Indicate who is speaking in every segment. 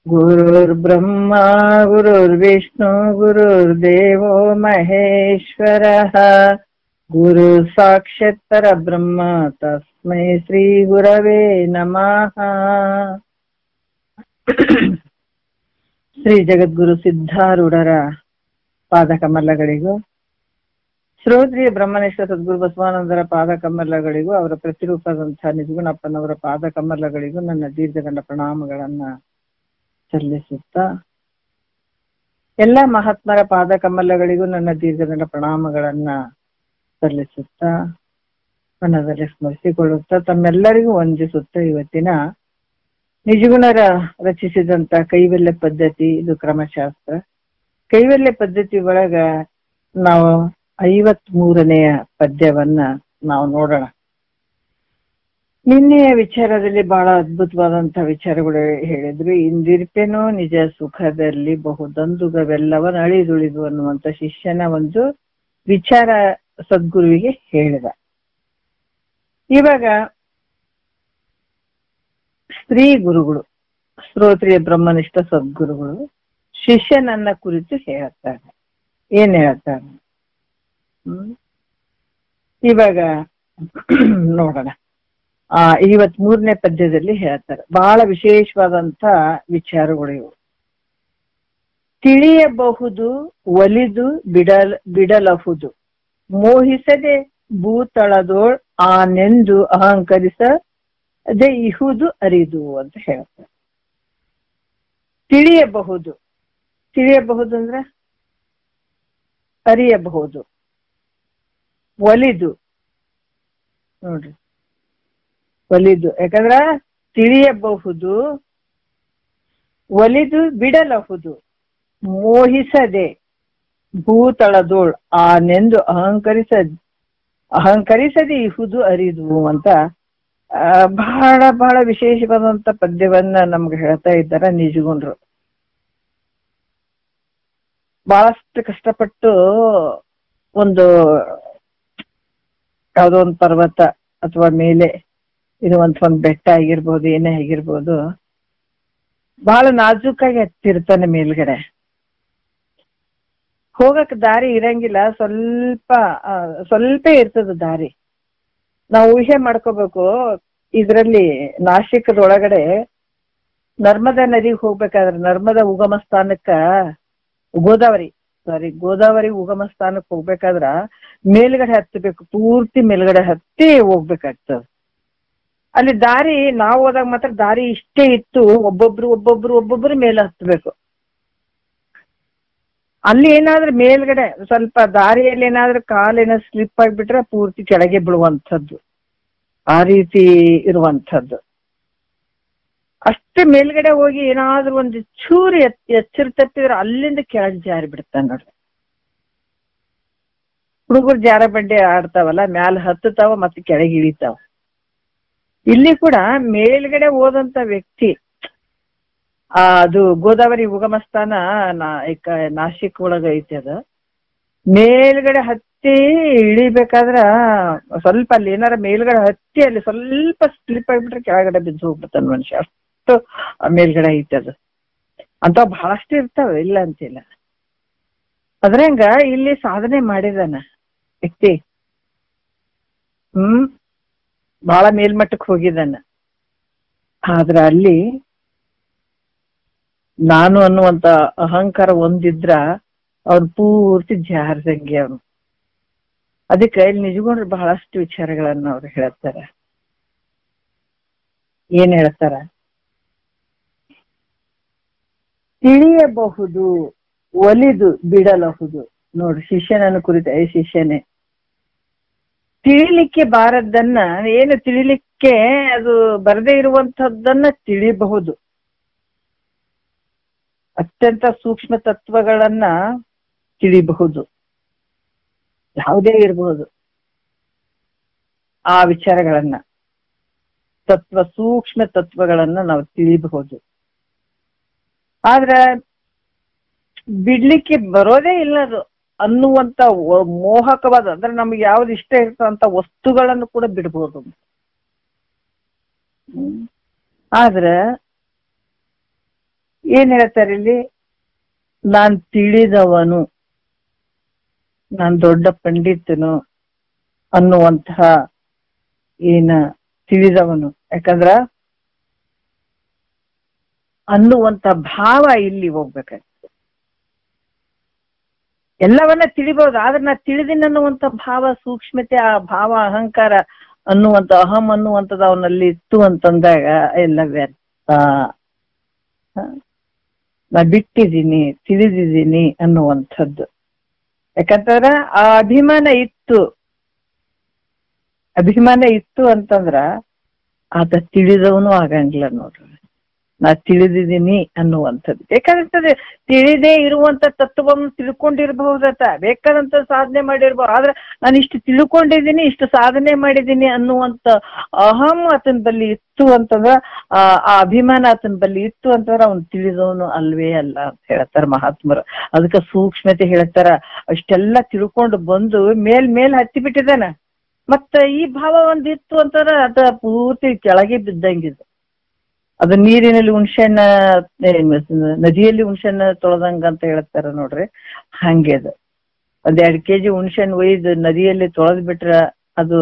Speaker 1: ಗುರುರ್ಬ್ರಹ್ಮ ಗುರುರ್ವಿಷ್ಣು ಗುರುರ್ದೇವೋ ಮಹೇಶ್ವರಃ ಗುರು ಸಾಕ್ಷಾತ್ ಪರಬ್ರಹ್ಮ ತಸ್ಮೈ ಶ್ರೀ ಗುರವೇ ನಮಃ. ಶ್ರೀ ಜಗದ್ಗುರು ಸಿದ್ಧಾರೂಢರ ಪಾದಕಮಲಗಳಿಗೂ, ಶ್ರೋತ್ರಿಯ ಬ್ರಹ್ಮನಿಷ್ಠ ಸದ್ಗುರು ಬಸವಾನಂದರ ಪಾದಕಮಲಗಳಿಗೂ, ಅವರ ಪ್ರತಿರೂಪದಂತಹ ನಿಜಗುಣಪ್ಪನವರ ಪಾದಕಮಲಗಳಿಗೂ ನನ್ನ ದೀರ್ಘದಂಡ ಪ್ರಣಾಮಗಳನ್ನ ಸಲ್ಲಿಸುತ್ತಾ, ಎಲ್ಲ ಮಹಾತ್ಮರ ಪಾದಕಮಲಗಳಿಗೂ ನನ್ನ ದೀರ್ಘದಂಡ ಪ್ರಣಾಮಗಳನ್ನ ಸಲ್ಲಿಸುತ್ತಾ, ಮನದಲ್ಲಿ ಸ್ಮರಿಸಿಕೊಳ್ಳುತ್ತಾ, ತಮ್ಮೆಲ್ಲರಿಗೂ ವಂದಿಸುತ್ತಾ, ಇವತ್ತಿನ ನಿಜಗುಣರ ರಚಿಸಿದಂತ ಕೈವಲ್ಯ ಪದ್ಧತಿ, ಇದು ಕ್ರಮಶಾಸ್ತ್ರ. ಕೈವಲ್ಯ ಪದ್ಧತಿ ಒಳಗ ನಾವು 53ನೆಯ ಪದ್ಯವನ್ನ ನಾವು ನೋಡೋಣ. ನಿನ್ನೆಯ ವಿಚಾರದಲ್ಲಿ ಬಹಳ ಅದ್ಭುತವಾದಂತಹ ವಿಚಾರಗಳು ಹೇಳಿದ್ರು. ಇಂದಿರ್ಪೇನೋ ನಿಜ ಸುಖದಲ್ಲಿ ಬಹುದಂದುಗವೆಲ್ಲವನ್ನ ಅಳಿದುಳಿದು ಅನ್ನುವಂತ ಶಿಷ್ಯನ ಒಂದು ವಿಚಾರ ಸದ್ಗುರುವಿಗೆ ಹೇಳಿದ. ಇವಾಗ ಸ್ತ್ರೀ ಗುರುಗಳು, ಶ್ರೋತ್ರಿಯ ಬ್ರಹ್ಮನಿಷ್ಠ ಸದ್ಗುರುಗಳು ಶಿಷ್ಯನನ್ನ ಕುರಿತು ಹೇಳ್ತಾರೆ. ಏನ್ ಹೇಳ್ತಾರೆ ಇವಾಗ ನೋಡೋಣ. 53ನೇ ಪದ್ಯದಲ್ಲಿ ಹೇಳ್ತಾರೆ. ಬಹಳ ವಿಶೇಷವಾದಂತ ವಿಚಾರಗಳು ಇವು. ತಿಳಿಯಬಹುದು ಒಲಿದು ಬಿಡಲಹುದು, ಮೋಹಿಸದೆ ಭೂತಳದೋಳ್ ಆನೆಂದು ಅಹಂಕರಿಸದೆ ಇಹುದು ಅರಿದು ಅಂತ ಹೇಳ್ತಾರೆ. ತಿಳಿಯಬಹುದು, ತಿಳಿಯಬಹುದು ಅಂದ್ರೆ ಅರಿಯಬಹುದು. ಒಲಿದು ನೋಡ್ರಿ, ಒಲಿದು, ಯಾಕಂದ್ರ ತಿಳಿಯಬಹುದು, ಒಲಿದು ಬಿಡಲಹುದು, ಮೋಹಿಸದೆ ಭೂತಳದೋಳ್ ಆನೆಂದು ಅಹಂಕರಿಸದೆ ಇಹುದು ಅರಿದು ಅಂತ ಬಹಳ ಬಹಳ ವಿಶೇಷವಾದಂತ ಪದ್ಯವನ್ನ ನಮ್ಗೆ ಹೇಳ್ತಾ ಇದ್ದಾರ ನಿಜಗುಣರು. ಬಹಳಷ್ಟು ಕಷ್ಟಪಟ್ಟು ಒಂದು ಯಾವುದೋ ಒಂದು ಪರ್ವತ ಅಥವಾ ಮೇಲೆ ಇರುವಂತ ಒಂದು ಬೆಟ್ಟ ಆಗಿರ್ಬೋದು, ಏನೇ ಆಗಿರ್ಬೋದು, ಬಹಳ ನಾಜೂಕಾಗಿ ಹತ್ತಿರ್ತಾನೆ. ಮೇಲ್ಗಡೆ ಹೋಗಕ್ ದಾರಿ ಇರಂಗಿಲ್ಲ, ಸ್ವಲ್ಪ ಇರ್ತದ ದಾರಿ. ನಾವು ಊಹೆ ಮಾಡ್ಕೋಬೇಕು. ಇದ್ರಲ್ಲಿ ನಾಸಿಕದೊಳಗಡೆ ನರ್ಮದಾ ನದಿಗೆ ಹೋಗ್ಬೇಕಾದ್ರೆ, ನರ್ಮದಾ ಉಗಮ ಸ್ಥಾನಕ್ಕ ಗೋದಾವರಿ ಉಗಮ ಸ್ಥಾನಕ್ಕೆ ಹೋಗ್ಬೇಕಾದ್ರ ಮೇಲ್ಗಡೆ ಹತ್ತಬೇಕು, ಪೂರ್ತಿ ಮೇಲ್ಗಡೆ ಹತ್ತಿ ಹೋಗ್ಬೇಕಾಗ್ತದ. ಅಲ್ಲಿ ದಾರಿ ನಾವು ಹೋದಾಗ ಮಾತ್ರ ದಾರಿ ಇಷ್ಟೇ ಇತ್ತು, ಒಬ್ಬೊಬ್ರು ಮೇಲೆ ಹತ್ಬೇಕು. ಅಲ್ಲಿ ಏನಾದ್ರೂ ಮೇಲ್ಗಡೆ ಸ್ವಲ್ಪ ದಾರಿಯಲ್ಲಿ ಏನಾದ್ರೂ ಕಾಲೇನ ಸ್ಲಿಪ್ ಆಗಿಬಿಟ್ರೆ ಪೂರ್ತಿ ಕೆಳಗೆ ಬೀಳುವಂಥದ್ದು, ಆ ರೀತಿ ಇರುವಂಥದ್ದು. ಅಷ್ಟೇ ಮೇಲ್ಗಡೆ ಹೋಗಿ ಏನಾದ್ರೂ ಒಂದು ಚೂರು ಎಚ್ಚರ ತಪ್ಪಿದ್ರೆ ಅಲ್ಲಿಂದ ಕೆಳಗೆ ಜಾರಿ ಬಿಡ್ತಾನೆ ನೋಡ್ರಿ. ಹುಡುಗರು ಜಾರ ಬಂಡೆ ಆಡ್ತಾವಲ್ಲ, ಮ್ಯಾಲ ಹತ್ತತಾವ ಮತ್ತೆ ಕೆಳಗೆ ಇಳಿತಾವ. ಇಲ್ಲಿ ಕೂಡ ಮೇಲ್ಗಡೆ ಹೋದಂತ ವ್ಯಕ್ತಿ, ಅದು ಗೋದಾವರಿ ಉಗಮ ಸ್ಥಾನ ನಾಸಿಕ್ ಒಳಗ ಐತಿ. ಅದ ಮೇಲ್ಗಡೆ ಹತ್ತಿ ಇಳಿಬೇಕಾದ್ರ ಸ್ವಲ್ಪ ಅಲ್ಲಿ ಏನಾರ ಮೇಲ್ಗಡೆ ಹತ್ತಿ ಅಲ್ಲಿ ಸ್ವಲ್ಪ ಸ್ಲಿಪ್ ಆಗಿಬಿಟ್ರೆ ಕೆಳಗಡೆ ಬಿದ್ದು ಹೋಗ್ಬಿಡ್ತಾನ ಮನುಷ್ಯ. ಅಷ್ಟು ಮೇಲ್ಗಡೆ ಐತಿ ಅದು. ಅಂತ ಬಹಳಷ್ಟು ಇರ್ತಾವ, ಇಲ್ಲ ಅಂತಿಲ್ಲ. ಅದ್ರಂಗ ಇಲ್ಲಿ ಸಾಧನೆ ಮಾಡಿದಾನ ವ್ಯಕ್ತಿ. ಬಹಳ ಮೇಲ್ಮಟ್ಟಕ್ಕೆ ಹೋಗಿದ್ದಾನ. ಆದ್ರ ಅಲ್ಲಿ ನಾನು ಅನ್ನುವಂತ ಅಹಂಕಾರ ಒಂದಿದ್ರ ಅವ್ನು ಪೂರ್ತಿ ಜಾರದಂಗೆ ಅವನು. ಅದಕ್ಕೆ ಇಲ್ಲಿ ನಿಜಗೊಂಡ್ರೆ ಬಹಳಷ್ಟು ವಿಚಾರಗಳನ್ನ ಅವ್ರು ಹೇಳ್ತಾರ. ಏನ್ ಹೇಳ್ತಾರ? ತಿಳಿಯಬಹುದು ಒಲಿದು ಬಿಡಲಹುದು. ನೋಡ್ರಿ, ಶಿಷ್ಯನನ್ನು ಕುರಿತ ಶಿಷ್ಯನೇ ತಿಳಿಲಿಕ್ಕೆ ಬಾರದ್ದನ್ನ, ಏನು ತಿಳಿಲಿಕ್ಕೆ ಅದು ಬರದೇ ಇರುವಂತಹದ್ದನ್ನ ತಿಳಿಬಹುದು. ಅತ್ಯಂತ ಸೂಕ್ಷ್ಮ ತತ್ವಗಳನ್ನ ತಿಳಿಬಹುದು, ಯಾವುದೇ ಇರಬಹುದು ಆ ವಿಚಾರಗಳನ್ನ, ಸೂಕ್ಷ್ಮ ತತ್ವಗಳನ್ನ ನಾವು ತಿಳಿಬಹುದು. ಆದ್ರೆ ಬಿಡ್ಲಿಕ್ಕೆ ಬರೋದೇ ಇಲ್ಲ ಅದು ಅನ್ನುವಂತ ಮೋಹಕವಾದ, ಅಂದ್ರೆ ನಮ್ಗೆ ಯಾವ್ದು ಇಷ್ಟ ಇರ್ತಂತ ವಸ್ತುಗಳನ್ನು ಕೂಡ ಬಿಡ್ಬೋದು. ಆದ್ರೆ ಏನ್ ಹೇಳ್ತಾರೆ ಇಲ್ಲಿ, ನಾನ್ ತಿಳಿದವನು, ನಾನ್ ದೊಡ್ಡ ಪಂಡಿತನು ಅನ್ನುವಂತಹ ಏನ ತಿಳಿದವನು, ಯಾಕಂದ್ರ ಅನ್ನುವಂತ ಭಾವ ಇಲ್ಲಿ ಹೋಗ್ಬೇಕಾಗ್ತದೆ. ಎಲ್ಲವನ್ನ ತಿಳಿಬಹುದು, ಆದ್ರೆ ನಾ ತಿಳಿದಿನ ಅನ್ನುವಂತ ಭಾವ, ಸೂಕ್ಷ್ಮತೆ, ಆ ಭಾವ, ಅಹಂಕಾರ ಅನ್ನುವಂತ ಅಹಂ ಅನ್ನುವಂಥದ್ದು ಅವನಲ್ಲಿ ಇತ್ತು ಅಂತಂದಾಗ ಎಲ್ಲ ವ್ಯರ್ಥ. ನಾ ಬಿಟ್ಟಿದ್ದೀನಿ, ತಿಳಿದಿದ್ದೀನಿ ಅನ್ನುವಂಥದ್ದು. ಯಾಕಂತಂದ್ರ ಆ ಅಭಿಮಾನ ಇತ್ತು ಅಂತಂದ್ರ ಆತ ತಿಳಿದವನು ಆಗಂಗಿಲ್ಲ ನೋಡ್ರಿ. ನಾ ತಿಳಿದಿದ್ದೀನಿ ಅನ್ನುವಂಥದ್ದು. ಬೇಕಾದಂತದ್ದು ತಿಳಿದೇ ಇರುವಂತ ತತ್ವವನ್ನು ತಿಳ್ಕೊಂಡಿರ್ಬಹುದತ್ತ, ಬೇಕಾದಂತ ಸಾಧನೆ ಮಾಡಿರ್ಬೋದು. ಆದ್ರೆ ನಾನು ಇಷ್ಟು ತಿಳ್ಕೊಂಡಿದ್ದೀನಿ, ಇಷ್ಟು ಸಾಧನೆ ಮಾಡಿದ್ದೀನಿ ಅನ್ನುವಂತ ಅಹಂ ಆತನ ಬಲ್ಲಿ ಇತ್ತು ಅಂತಂದ್ರ, ಆ ಅಭಿಮಾನ ಆತನ ಬಲ್ಲಿ ಇತ್ತು ಅಂತಂದ್ರ ಅವ್ನು ತಿಳಿದವನು ಅಲ್ವೇ ಅಲ್ಲ ಅಂತ ಹೇಳ್ತಾರ ಮಹಾತ್ಮರು. ಅದಕ್ಕೆ ಸೂಕ್ಷ್ಮತೆ ಹೇಳ್ತಾರ. ಅಷ್ಟೆಲ್ಲ ತಿಳ್ಕೊಂಡು ಬಂದು ಮೇಲ್ ಹತ್ತಿ ಬಿಟ್ಟಿದ್ದಾನ. ಮತ್ತ ಈ ಭಾವ ಒಂದಿತ್ತು ಅಂತಂದ್ರ ಅದ ಪೂರ್ತಿ ಕೆಳಗೆ ಬಿದ್ದಂಗಿದ್ದು. ಅದು ನೀರಿನಲ್ಲಿ ಹುಣ್ಸೆಹಣ್ಣ, ನದಿಯಲ್ಲಿ ಹುಣ್ಸೆಹಣ್ಣ ತೊಳೆದಂಗ ಅಂತ ಹೇಳ್ತಾರ ನೋಡ್ರಿ, ಹಂಗೆ ಅದು. 1-2 kg ಹುಣ್ಸೆಹಣ್ಣು ಒಯ್ದು ನದಿಯಲ್ಲಿ ತೊಳೆದ್ ಬಿಟ್ರ ಅದು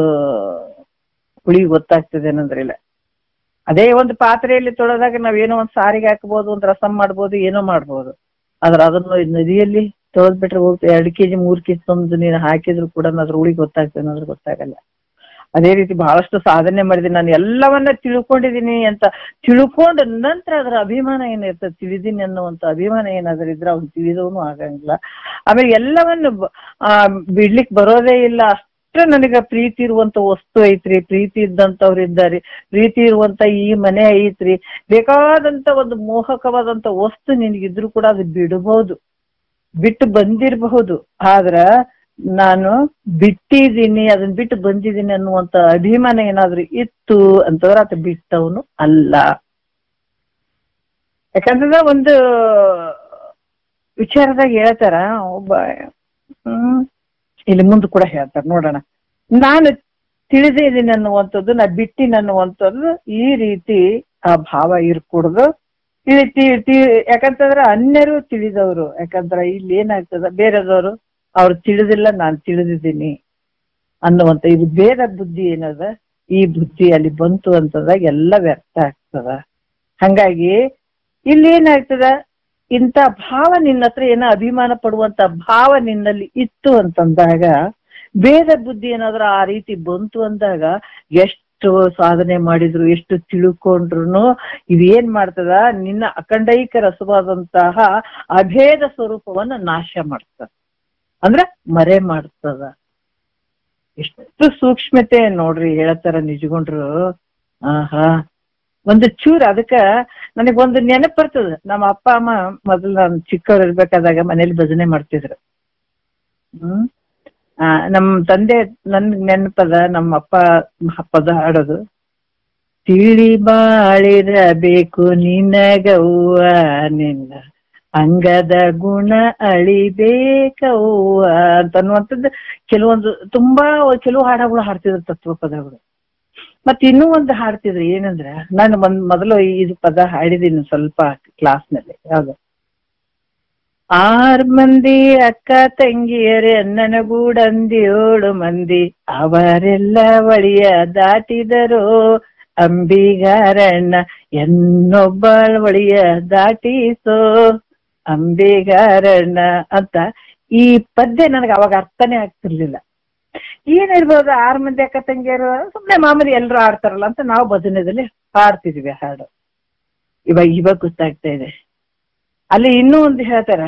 Speaker 1: ಹುಳಿ ಗೊತ್ತಾಗ್ತದೆ ಏನಂದ್ರಿಲ್ಲ. ಅದೇ ಒಂದು ಪಾತ್ರೆಯಲ್ಲಿ ತೊಳೆದಾಗ ನಾವೇನೋ ಒಂದ್ ಸಾರಿಗೆ ಹಾಕ್ಬೋದು, ಒಂದ್ ರಸಂ ಮಾಡ್ಬೋದು, ಏನೋ ಮಾಡ್ಬೋದು. ಆದ್ರೆ ಅದನ್ನು ನದಿಯಲ್ಲಿ ತೊಳೆದ್ ಬಿಟ್ರೆ ಹೋಗ್ತದೆ. 2 kg 3 kg ತಂದು ನೀನು ಹಾಕಿದ್ರು ಕೂಡ ಅದ್ರ ಹುಳಿ ಗೊತ್ತಾಗ್ತದೆ ಅನ್ನೋದ್ರ ಗೊತ್ತಾಗಲ್ಲ. ಅದೇ ರೀತಿ ಬಹಳಷ್ಟು ಸಾಧನೆ ಮಾಡಿದ್ದೀನಿ, ನಾನು ಎಲ್ಲವನ್ನ ತಿಳ್ಕೊಂಡಿದ್ದೀನಿ ಅಂತ ತಿಳ್ಕೊಂಡ ನಂತರ ಅದರ ಅಭಿಮಾನ ಏನಿರ್ತದೆ, ತಿಳಿದೀನಿ ಅನ್ನುವಂತ ಅಭಿಮಾನ ಏನಾದ್ರೂ ಇದ್ರೆ ಅವ್ನು ತಿಳಿದವನು ಆಗಂಗಿಲ್ಲ. ಆಮೇಲೆ ಎಲ್ಲವನ್ನು ಬಿಡ್ಲಿಕ್ಕೆ ಬರೋದೇ ಇಲ್ಲ. ಅಷ್ಟು ನನಗ ಪ್ರೀತಿ ಇರುವಂತ ವಸ್ತು ಐತ್ರಿ, ಪ್ರೀತಿ ಇದ್ದಂಥವ್ರು ಇದ್ದಾರೆ, ಪ್ರೀತಿ ಇರುವಂತ ಈ ಮನೆ ಐತ್ರಿ, ಬೇಕಾದಂತ ಒಂದು ಮೋಹಕವಾದಂತ ವಸ್ತು ನಿನಗಿದ್ರು ಕೂಡ ಅದು ಬಿಡಬಹುದು, ಬಿಟ್ಟು ಬಂದಿರಬಹುದು. ಆದ್ರ ನಾನು ಬಿಟ್ಟಿದ್ದೀನಿ, ಅದನ್ನ ಬಿಟ್ಟು ಬಂದಿದ್ದೀನಿ ಅನ್ನುವಂತ ಅಭಿಮಾನ ಏನಾದ್ರೂ ಇತ್ತು ಅಂತಂದ್ರೆ ಆತ ಬಿಟ್ಟವನು ಅಲ್ಲ. ಯಾಕಂತಂದ್ರೆ ಒಂದು ವಿಚಾರದಾಗ ಹೇಳ್ತಾರ, ಒಬ್ಬ ಇಲ್ಲಿ ಮುಂದೆ ಕೂಡ ಹೇಳ್ತಾರ ನೋಡೋಣ. ನಾನು ತಿಳಿದೇ ಇದ್ದೀನಿ ಅನ್ನುವಂಥದ್ದು, ನಾ ಬಿಟ್ಟಿನ ಅನ್ನುವಂಥದ್ದು, ಈ ರೀತಿ ಆ ಭಾವ ಇರ್ಕೂಡ್ದು. ಯಾಕಂತಂದ್ರ ಅನ್ಯರು ತಿಳಿದವರು. ಯಾಕಂದ್ರ ಇಲ್ಲಿ ಏನಾಗ್ತದ, ಬೇರೆದವರು ಅವ್ರು ತಿಳಿದಿಲ್ಲ, ನಾನ್ ತಿಳಿದಿದ್ದೀನಿ ಅನ್ನುವಂತ ಇದು ಬೇರೆ ಬುದ್ಧಿ ಏನದ, ಈ ಬುದ್ಧಿ ಅಲ್ಲಿ ಬಂತು ಅಂತಂದಾಗ ಎಲ್ಲ ವ್ಯರ್ಥ ಆಗ್ತದ. ಹಂಗಾಗಿ ಇಲ್ಲಿ ಏನಾಗ್ತದ, ಇಂಥ ಭಾವ ನಿನ್ನ ಹತ್ರ ಏನೋ ಅಭಿಮಾನ ಪಡುವಂತ ಭಾವ ನಿನ್ನಲ್ಲಿ ಇತ್ತು ಅಂತಂದಾಗ, ಬೇರೆ ಬುದ್ಧಿ ಏನಾದ್ರೂ ಆ ರೀತಿ ಬಂತು ಅಂದಾಗ ಎಷ್ಟು ಸಾಧನೆ ಮಾಡಿದ್ರು, ಎಷ್ಟು ತಿಳ್ಕೊಂಡ್ರು ಇದೇನ್ ಮಾಡ್ತದ, ನಿನ್ನ ಅಖಂಡೈಕ ರಸವಾದಂತಹ ಅಭೇದ ಸ್ವರೂಪವನ್ನ ನಾಶ ಮಾಡ್ತದ, ಅಂದ್ರ ಮರೆ ಮಾಡ್ತದ. ಎಷ್ಟು ಸೂಕ್ಷ್ಮತೆ ನೋಡ್ರಿ ಹೇಳ್ತಾರ ನಿಜಗೊಂಡ್ರು. ಆಹಾ, ಒಂದು ಚೂರು. ಅದಕ್ಕ ನನಗೊಂದು ನೆನಪು ಬರ್ತದ. ನಮ್ಮ ಅಪ್ಪ ಅಮ್ಮ ಮೊದಲು ನಾನು ಚಿಕ್ಕವ್ರು ಇರ್ಬೇಕಾದಾಗ ಮನೇಲಿ ಭಜನೆ ಮಾಡ್ತಿದ್ರು. ನಮ್ ತಂದೆ ನನ್ ನೆನಪದ, ನಮ್ಮ ಅಪ್ಪ ಪದ ಹಾಡೋದು, ತಿಳಿ ಬಾಳಿರಬೇಕು ನಿನಗವ್ವ ನಿನ್ನ ಅಂಗದ ಗುಣ ಅಳಿಬೇಕವ್ವ ಅಂತನ್ನುವಂಥದ್ದು ಕೆಲವೊಂದು ತುಂಬಾ ಕೆಲವು ಹಾಡುಗಳು ಹಾಡ್ತಿದ್ರು, ತತ್ವ ಪದಗಳು. ಮತ್ತೆ ಇನ್ನೂ ಒಂದು ಹಾಡ್ತಿದ್ರು, ಏನಂದ್ರ ನಾನು ಮೊದಲು ಇದು ಪದ ಹಾಡಿದೀನಿ ಸ್ವಲ್ಪ ಕ್ಲಾಸ್ನಲ್ಲಿ. ಯಾವ್ದು, 6 ಮಂದಿ ಅಕ್ಕ ತಂಗಿಯರೇ ನನಗೂಡಂದಿ 7 ಮಂದಿ, ಅವರೆಲ್ಲ ಒಳಿಯ ದಾಟಿದರು ಅಂಬಿಗಾರಣ್ಣ ಎನ್ನೊಬ್ಬಳ ಒಳಿಯ ದಾಟಿಸೋ ಅಂಬಿಗಾರಣ್ಣ ಅಂತ. ಈ ಪದ್ಯ ನನಗೆ ಅವಾಗ ಅರ್ಥನೇ ಆಗ್ತಿರ್ಲಿಲ್ಲ. ಏನಿರ್ಬೋದು, 6 ಮಂದಿ ಅಕ್ಕ ತಂಗಿಯರು ಸುಮ್ನೆ ಮಾಮೂಲಿ ಎಲ್ರು ಆಡ್ತಾರಲ್ಲ ಅಂತ ನಾವು ಭಜನೆದಲ್ಲಿ ಹಾಡ್ತಿದ್ವಿ ಹಾಡು. ಇವಾಗ ಗೊತ್ತಾಗ್ತಾ ಇದೆ. ಅಲ್ಲಿ ಇನ್ನೂ ಒಂದು ಹೇಳ್ತಾರ,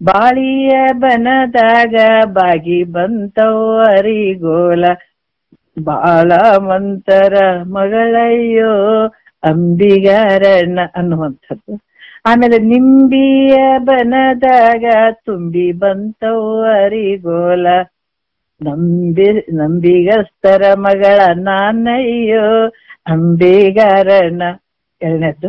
Speaker 1: ಬಾಳಿಯ ಬನದಾಗ ಬಾಗಿ ಬಂತವರಿಗೋಲ ಬಾಳ ಮಂತರ ಮಗಳಯ್ಯೋ ಅಂಬಿಗಾರಣ್ಣ ಅನ್ನುವಂಥದ್ದು. ಆಮೇಲೆ ನಿಂಬಿಯ ಬನದಾಗ ತುಂಬಿ ಬಂತವರಿಗೋಲ ನಂಬಿಗಸ್ತರ ಮಗಳ ನಾನಯ್ಯೋ ಅಂಬಿಗಾರಣ್ಣ ಎರಡನೇದ್ದು.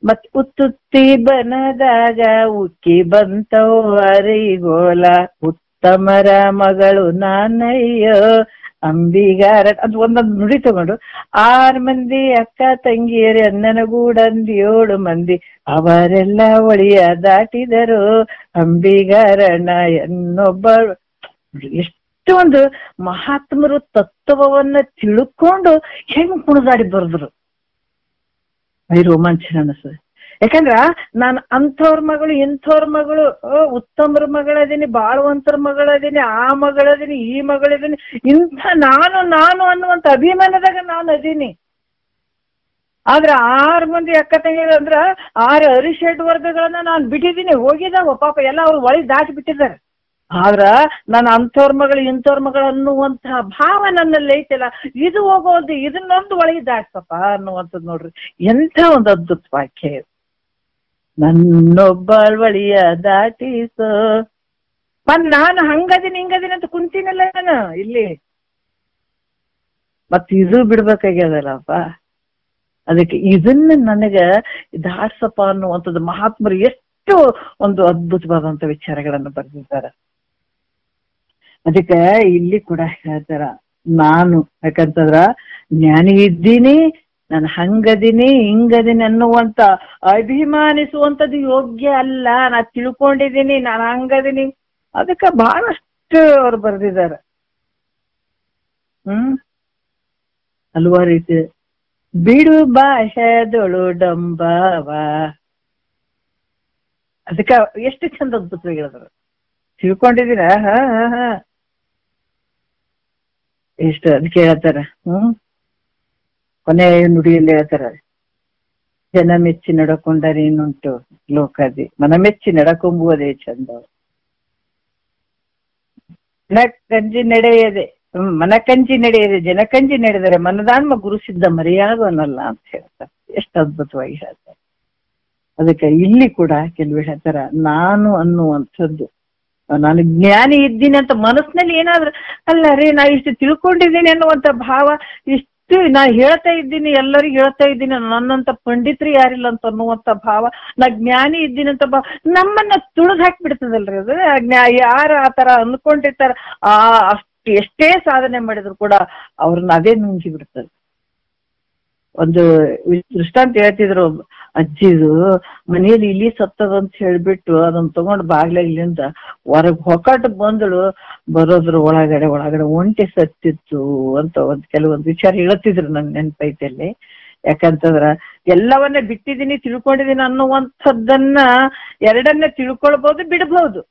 Speaker 1: ಮತ್ ಉತ್ತುತ್ತಿ ಬನದಾಗ ಉಕ್ಕಿ ಬಂತವರಿಗೋಲ ಉತ್ತಮರ ಮಗಳು ನಾನಯ್ಯೋ ಅಂಬಿಗಾರ ಅದು ಒಂದೊಂದು ನುಡಿ ತಗೊಂಡು 6 ಮಂದಿ ಅಕ್ಕ ತಂಗಿಯರೇ ಅನ್ನನಗೂಡಂದಿ 7 ಮಂದಿ ಅವರೆಲ್ಲ ಒಳಿಯ ದಾಟಿದರು ಅಂಬಿಗಾರಣ ಎನ್ನೊಬ್ಬ. ಎಷ್ಟು ಒಂದು ಮಹಾತ್ಮರು ತತ್ವವನ್ನ ತಿಳ್ಕೊಂಡು ಹೆಂಗ್ ಕುಣಿದಾಡಿ ಬರೆದ್ರು. ಈ ರೋಮಾಂಚನ ಅನಿಸ್ತದೆ. ಯಾಕಂದ್ರ ನಾನು ಅಂಥವ್ರ ಮಗಳು ಇಂಥವ್ರ ಮಗಳು, ಉತ್ತಮರ ಮಗಳದೀನಿ, ಬಾಳುವಂತರ ಮಗಳದೀನಿ, ಆ ಮಗಳದೀನಿ, ಈ ಮಗಳದೀನಿ, ಇಂಥ ನಾನು ಅನ್ನುವಂಥ ಅಭಿಮಾನದಾಗ ನಾನು ಅದೀನಿ. ಆದ್ರೆ 6 ಮಂದಿ ಅಕ್ಕ ತಂಗಿಗಳು ಅಂದ್ರ 6 ಅರಿಷಡ್ ವರ್ಗಗಳನ್ನ ನಾನು ಬಿಟ್ಟಿದ್ದೀನಿ, ಹೋಗಿದಾವ ಪಾಪ ಎಲ್ಲ ಅವ್ರು ಒಳಗೆ ದಾಟಿ ಬಿಟ್ಟಿದ್ದಾರೆ. ಆದ್ರ ನಾನು ಅಂಥವ್ರ ಮಗಳು ಇಂಥವ್ರ ಮಗಳು ಅನ್ನುವಂತಹ ಭಾವ ನನ್ನಲ್ಲಿ ಐತಿಲ್ಲ, ಇದು ಹೋಗೋದು ಇದನ್ನೊಂದು ಒಳಗೆ ದಾಟ್ಸಪ್ಪ ಅನ್ನುವಂಥದ್ದು. ನೋಡ್ರಿ ಎಂಥ ಒಂದು ಅದ್ಭುತ ವಾಕ್ಯ ಇದು. ನನ್ನೊಬ್ಬಳ ಒಳಿಯ ದಾಟಿಸೋ. ನಾನು ಹಂಗದಿನಿ ಹಿಂಗದಿನಿ ಅಂತ ಕುಂತೀನಲ್ಲ ನಾನು ಇಲ್ಲಿ, ಮತ್ ಇದು ಬಿಡ್ಬೇಕಾಗ್ಯದಲ್ಲಪ್ಪ. ಅದಕ್ಕೆ ಇದನ್ನ ನನಗ ದಾಟ್ಸಪ್ಪ ಅನ್ನುವಂಥದ್ದು ಮಹಾತ್ಮರು ಎಷ್ಟು ಒಂದು ಅದ್ಭುತವಾದಂತ ವಿಚಾರಗಳನ್ನು ಬರೆದಿದ್ದಾರೆ. ಅದಕ್ಕೆ ಇಲ್ಲಿ ಕೂಡ ಹೇಳ್ತಾರ, ನಾನು ಯಾಕಂತಂದ್ರ ಜ್ಞಾನಿ ಇದ್ದೀನಿ, ನಾನು ಹಂಗದೀನಿ ಹಿಂಗದೀನಿ ಅನ್ನುವಂತ ಅಭಿಮಾನಿಸುವಂಥದ್ದು ಯೋಗ್ಯ ಅಲ್ಲ. ನಾ ತಿಳ್ಕೊಂಡಿದ್ದೀನಿ, ನಾನು ಹಂಗದೀನಿ. ಅದಕ್ಕೆ ಬಹಳಷ್ಟು ಅವ್ರು ಬರೆದಿದ್ದಾರೆ. ಹಲವಾರು ರೀತಿ ಬಿಡು ಭಾಷೆದೊಳು ಡಂಬವ. ಅದಕ್ಕೆ ಎಷ್ಟು ಚಂದ ಅದ್ಭುತವಾಗಿ ಹೇಳಿದ್ರು. ತಿಳ್ಕೊಂಡಿದ್ದೀರ ಎಷ್ಟು ಅದಕ್ಕೆ ಹೇಳ್ತಾರ. ಕೊನೆ ನುಡಿಯಲ್ಲಿ ಹೇಳ್ತಾರ, ಜನ ಮೆಚ್ಚಿ ನಡಕೊಂಡರೇನುಂಟು ಲೋಕದಿ, ಮನ ಮೆಚ್ಚಿ ನಡಕೊಂಬುವುದೇ ಚಂದ. ಮನಕಂಜಿ ನಡೆಯದೆ ಮನಕಂಜಿ ನಡೆಯದೆ ಜನಕಂಜಿ ನಡೆದರೆ ಮನದಾನ್ಮ ಗುರು ಸಿದ್ಧ ಮರೆಯಾಗುವನಲ್ಲ ಅಂತ ಹೇಳ್ತಾರೆ. ಎಷ್ಟು ಅದ್ಭುತವಾಗಿ ಹೇಳ್ತಾರೆ. ಅದಕ್ಕೆ ಇಲ್ಲಿ ಕೂಡ ಕೆಲವು ಹೇಳ್ತಾರ, ನಾನು ಅನ್ನುವಂಥದ್ದು, ನಾನು ಜ್ಞಾನಿ ಇದ್ದೀನಿ ಅಂತ ಮನಸ್ಸಿನಲ್ಲಿ ಏನಾದ್ರು ಅಲ್ಲ ರೀ ನಾ ಇಷ್ಟು ತಿಳ್ಕೊಂಡಿದ್ದೀನಿ ಅನ್ನುವಂಥ ಭಾವ, ಇಷ್ಟು ನಾ ಹೇಳ್ತಾ ಇದ್ದೀನಿ, ಎಲ್ಲರಿಗೂ ಹೇಳ್ತಾ ಇದ್ದೀನಿ, ನನ್ನಂತ ಪಂಡಿತರು ಯಾರಿಲ್ಲ ಅಂತ ಅನ್ನುವಂಥ ಭಾವ, ನಾ ಜ್ಞಾನಿ ಇದ್ದೀನಿ ಅಂತ ನಮ್ಮನ್ನ ತುಳಿದು ಹಾಕ್ಬಿಡ್ತದಲ್ರಿ ಅದು. ಯಾರು ಆ ತರ ಅಂದ್ಕೊಂಡಿರ್ತಾರ ಅಷ್ಟು ಎಷ್ಟೇ ಸಾಧನೆ ಮಾಡಿದ್ರು ಕೂಡ ಅವ್ರನ್ನ ಅದೇ ನುಂಗಿ ಬಿಡ್ತದೆ. ಒಂದು ದೃಷ್ಟಾಂತ ಹೇಳ್ತಿದ್ರು, ಅಜ್ಜಿದು ಮನೆಯಲ್ಲಿ ಇಲಿ ಸತ್ತದಂತ ಹೇಳ್ಬಿಟ್ಟು ಅದನ್ನ ತಗೊಂಡು ಬಾಗ್ಲಿಂದ ಹೊರಗ್ ಹೊಕಟ್ ಬಂದಳು, ಬರೋದ್ರ ಒಳಗಡೆ ಒಂಟೆ ಸತ್ತಿತ್ತು ಅಂತ ಕೆಲವೊಂದು ವಿಚಾರ ಹೇಳ್ತಿದ್ರು. ನನ್ ನೆನಪೈತಲ್ಲಿ. ಯಾಕಂತಂದ್ರ ಎಲ್ಲವನ್ನ ಬಿಟ್ಟಿದ್ದೀನಿ ತಿಳ್ಕೊಂಡಿದ್ದೀನಿ ಅನ್ನುವಂಥದ್ದನ್ನ ಎರಡನ್ನ ತಿಳ್ಕೊಳ್ಬಹುದು, ಬಿಡಬಹುದು.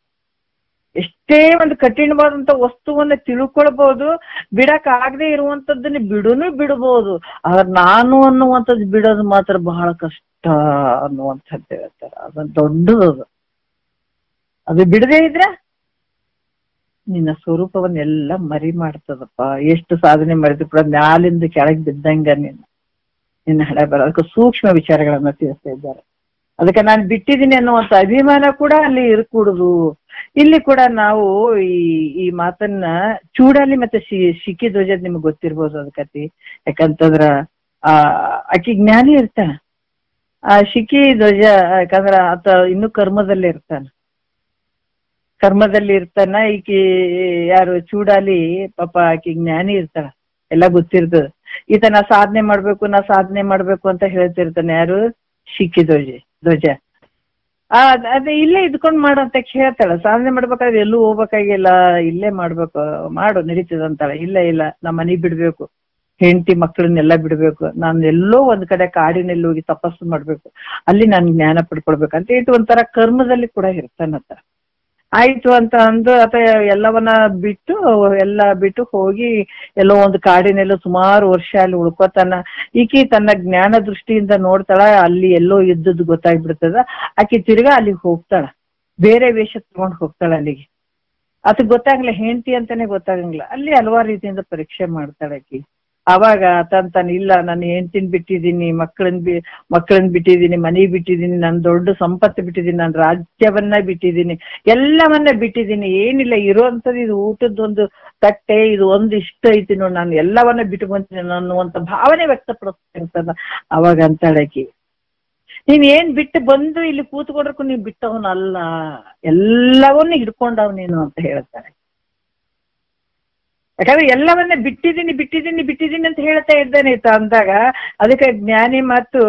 Speaker 1: ಎಷ್ಟೇ ಒಂದು ಕಠಿಣವಾದಂತ ವಸ್ತುವನ್ನ ತಿಳ್ಕೊಳ್ಬಹುದು, ಬಿಡಕ್ ಆಗದೆ ಇರುವಂತದ್ದನ್ನ ಬಿಡಬಹುದು. ಆದ್ರೆ ನಾನು ಅನ್ನುವಂಥದ್ದು ಬಿಡೋದು ಮಾತ್ರ ಬಹಳ ಕಷ್ಟ ಅನ್ನುವಂಥದ್ದು ಹೇಳ್ತಾರೆ. ಅದೊಂದು ದೊಡ್ಡದು. ಅದು ಬಿಡದೇ ಇದ್ರೆ ನಿನ್ನ ಸ್ವರೂಪವನ್ನೆಲ್ಲ ಮರಿ ಮಾಡ್ತದಪ್ಪ. ಎಷ್ಟು ಸಾಧನೆ ಮಾಡಿದ್ರು ಕೂಡ ಮ್ಯಾಲಿಂದ ಕೆಳಗೆ ಬಿದ್ದಂಗ ನಿನ್ನ ಹಣೆ ಬರ. ಅದಕ್ಕೆ ಸೂಕ್ಷ್ಮ ವಿಚಾರಗಳನ್ನ ತಿಳಿಸ್ತಾ ಇದ್ದಾರೆ. ಅದಕ್ಕೆ ನಾನು ಬಿಟ್ಟಿದ್ದೀನಿ ಅನ್ನುವಂಥ ಅಭಿಮಾನ ಕೂಡ ಅಲ್ಲಿ ಇರ್ಕೂಡುದು. ಇಲ್ಲಿ ಕೂಡ ನಾವು ಈ ಮಾತನ್ನ ಚೂಡಾಲಿ ಮತ್ತೆ ಶಿಖಿ ಧ್ವಜದ್ ನಿಮ್ಗೆ ಗೊತ್ತಿರ್ಬೋದು ಅದ್ ಕತಿ. ಯಾಕಂತಂದ್ರ ಆಕಿ ಜ್ಞಾನಿ ಇರ್ತಾನ, ಆ ಶಿಖಿ ಧ್ವಜ ಯಾಕಂದ್ರ ಆತ ಇನ್ನು ಕರ್ಮದಲ್ಲಿ ಇರ್ತಾನ. ಈಕಿ ಯಾರು ಚೂಡಾಲಿ ಪಾಪ ಆಕಿ ಜ್ಞಾನಿ ಇರ್ತಾಳ, ಎಲ್ಲ ಗೊತ್ತಿರ್ತದ. ಈತ ನಾ ಸಾಧನೆ ಮಾಡ್ಬೇಕು ಅಂತ ಹೇಳ್ತಿರ್ತಾನೆ. ಯಾರು? ಶಿಖಿ ಧ್ವಜ. ಅದೇ ಇಲ್ಲೇ ಇದ್ಕೊಂಡ್ ಮಾಡು ಅಂತ ಹೇಳ್ತಾಳ. ಸಾಧನೆ ಮಾಡ್ಬೇಕಾದ್ರೆ ಎಲ್ಲೂ ಹೋಗ್ಬೇಕಾಗಿಲ್ಲ, ಇಲ್ಲೇ ಮಾಡು ನಡೀತದ ಅಂತಾಳ. ಇಲ್ಲ ನಾ ಮನೆ ಬಿಡ್ಬೇಕು, ಹೆಂಡತಿ ಮಕ್ಕಳನ್ನೆಲ್ಲ ಬಿಡ್ಬೇಕು, ನಾನು ಎಲ್ಲೋ ಒಂದ್ ಕಡೆ ಕಾಡಿನಲ್ಲಿ ಹೋಗಿ ತಪಸ್ಸು ಮಾಡ್ಬೇಕು, ಅಲ್ಲಿ ನಾನು ಜ್ಞಾನ ಪಡ್ಕೊಳ್ಬೇಕಂತ ಇಟ್ಟು ಒಂಥರ ಕರ್ಮದಲ್ಲಿ ಕೂಡ ಇರ್ತಾನಂತ. ಆಯ್ತು ಅಂತ ಅಂದು ಅಥವಾ ಎಲ್ಲವನ್ನ ಬಿಟ್ಟು ಹೋಗಿ ಎಲ್ಲೋ ಒಂದು ಕಾಡಿನೆಲ್ಲೋ ಸುಮಾರು ವರ್ಷ ಅಲ್ಲಿ ಉಳ್ಕೋತಾನ. ಈಕಿ ತನ್ನ ಜ್ಞಾನ ದೃಷ್ಟಿಯಿಂದ ನೋಡ್ತಾಳ, ಅಲ್ಲಿ ಎಲ್ಲೋ ಇದ್ದದ್ದು ಗೊತ್ತಾಗ್ಬಿಡ್ತದ. ಆಕಿ ತಿರ್ಗಾ ಅಲ್ಲಿಗೆ ಹೋಗ್ತಾಳ, ಬೇರೆ ವೇಷ ತಗೊಂಡ್ ಹೋಗ್ತಾಳ ಅಲ್ಲಿಗೆ. ಅದಕ್ಕೆ ಗೊತ್ತಾಗ್ಲಿಲ್ಲ, ಹೆಂಡತಿ ಅಂತಾನೆ ಗೊತ್ತಾಗಂಗಿಲ್ಲ. ಅಲ್ಲಿ ಹಲವಾರು ರೀತಿಯಿಂದ ಪರೀಕ್ಷೆ ಮಾಡ್ತಾಳ ಆಕಿ. ಅವಾಗ ತಂತಾನೆ, ಇಲ್ಲ ನಾನು ಹೆಂಡತಿನ ಬಿಟ್ಟಿದ್ದೀನಿ, ಮಕ್ಕಳನ್ನ ಬಿಟ್ಟಿದ್ದೀನಿ, ಮನೆ ಬಿಟ್ಟಿದ್ದೀನಿ, ನಾನು ದೊಡ್ಡ ಸಂಪತ್ತು ಬಿಟ್ಟಿದ್ದೀನಿ, ನಾನು ರಾಜ್ಯವನ್ನ ಬಿಟ್ಟಿದ್ದೀನಿ, ಎಲ್ಲವನ್ನ ಬಿಟ್ಟಿದ್ದೀನಿ, ಏನಿಲ್ಲ ಇರುವಂಥದ್ದು ಇದು ಊಟದೊಂದು ತಟ್ಟೆ, ಇದು ಒಂದು ಇಷ್ಟ ಐತಿ ನೋಡಿ, ನಾನು ಎಲ್ಲವನ್ನ ಬಿಟ್ಟು ಬಂತೀನಿ ಅನ್ನುವಂಥ ಭಾವನೆ ವ್ಯಕ್ತಪಡಿಸ್ತಿರ್ತದ. ಅವಾಗ ಅಂತಾಳಕಿ, ನೀನ್ ಏನ್ ಬಿಟ್ಟು ಬಂದು ಇಲ್ಲಿ ಕೂತ್ಕೊಂಡ್ರಕ್ಕೂ ನೀವ್ ಬಿಟ್ಟವನಲ್ಲ, ಎಲ್ಲವನ್ನೂ ಹಿಡ್ಕೊಂಡವ್ ನೀನು ಅಂತ ಹೇಳ್ತಾಳೆ. ಯಾಕಂದ್ರೆ ಎಲ್ಲವನ್ನ ಬಿಟ್ಟಿದ್ದೀನಿ ಬಿಟ್ಟಿದ್ದೀನಿ ಬಿಟ್ಟಿದ್ದೀನಿ ಅಂತ ಹೇಳ್ತಾ ಇದ್ದಾನೆ ಅಂದಾಗ ಅದಕ್ಕೆ ಜ್ಞಾನಿ ಮತ್ತು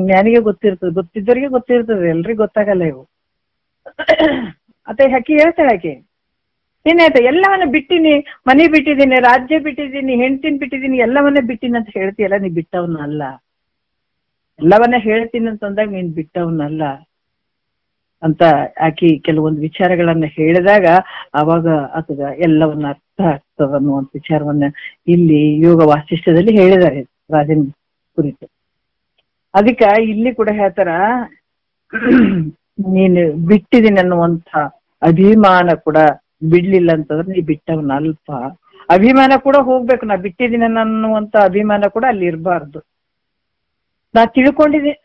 Speaker 1: ಜ್ಞಾನಿಗೆ ಗೊತ್ತಿರ್ತದೆ, ಗೊತ್ತಿದ್ದವರಿಗೆ ಗೊತ್ತಿರ್ತದೆ, ಎಲ್ರಿಗೂ ಗೊತ್ತಾಗಲ್ಲ ಇವು. ಅತ್ತೆ ಹಕ್ಕಿ ಹೇಳ್ತಾಳೆ ಆಕೆ, ಏನಾಯ್ತು ಎಲ್ಲವನ್ನ ಬಿಟ್ಟಿನಿ, ಮನೆ ಬಿಟ್ಟಿದ್ದೀನಿ, ರಾಜ್ಯ ಬಿಟ್ಟಿದ್ದೀನಿ, ಹೆಂಡ್ತಿನ ಬಿಟ್ಟಿದ್ದೀನಿ, ಎಲ್ಲವನ್ನ ಬಿಟ್ಟಿನಿ ಅಂತ ಹೇಳ್ತೀಯಲ್ಲ, ನೀ ಬಿಟ್ಟವನಲ್ಲ. ಎಲ್ಲವನ್ನ ಹೇಳ್ತೀನಿ ಅಂತಂದಾಗ ನೀನ್ ಬಿಟ್ಟವನಲ್ಲ ಅಂತ ಆಕಿ ಕೆಲವೊಂದು ವಿಚಾರಗಳನ್ನ ಹೇಳಿದಾಗ ಅವಾಗ ಆತದ ಎಲ್ಲವನ್ನ ಅರ್ಥ ಆಗ್ತದ ಅನ್ನುವಂಥ ವಿಚಾರವನ್ನ ಇಲ್ಲಿ ಯೋಗ ವಾಸಿಷ್ಠದಲ್ಲಿ ಹೇಳಿದ್ದಾರೆ ರಾಜನ ಕುರಿತು. ಅದಕ್ಕ ಇಲ್ಲಿ ಕೂಡ ಹೇಳ್ತಾರ, ನೀನು ಬಿಟ್ಟಿದ್ದೀನಿ ಅನ್ನುವಂಥ ಅಭಿಮಾನ ಕೂಡ ಬಿಡ್ಲಿಲ್ಲ ಅಂತಂದ್ರೆ ನೀ ಬಿಟ್ಟವನ ಅಲ್ಪ. ಅಭಿಮಾನ ಕೂಡ ಹೋಗ್ಬೇಕು, ನಾ ಬಿಟ್ಟಿದ್ದೀನಿ ಅನ್ನುವಂಥ ಅಭಿಮಾನ ಕೂಡ ಅಲ್ಲಿ ಇರಬಾರ್ದು. ನಾ ತಿಳ್ಕೊಂಡಿದ್ದೀನಿ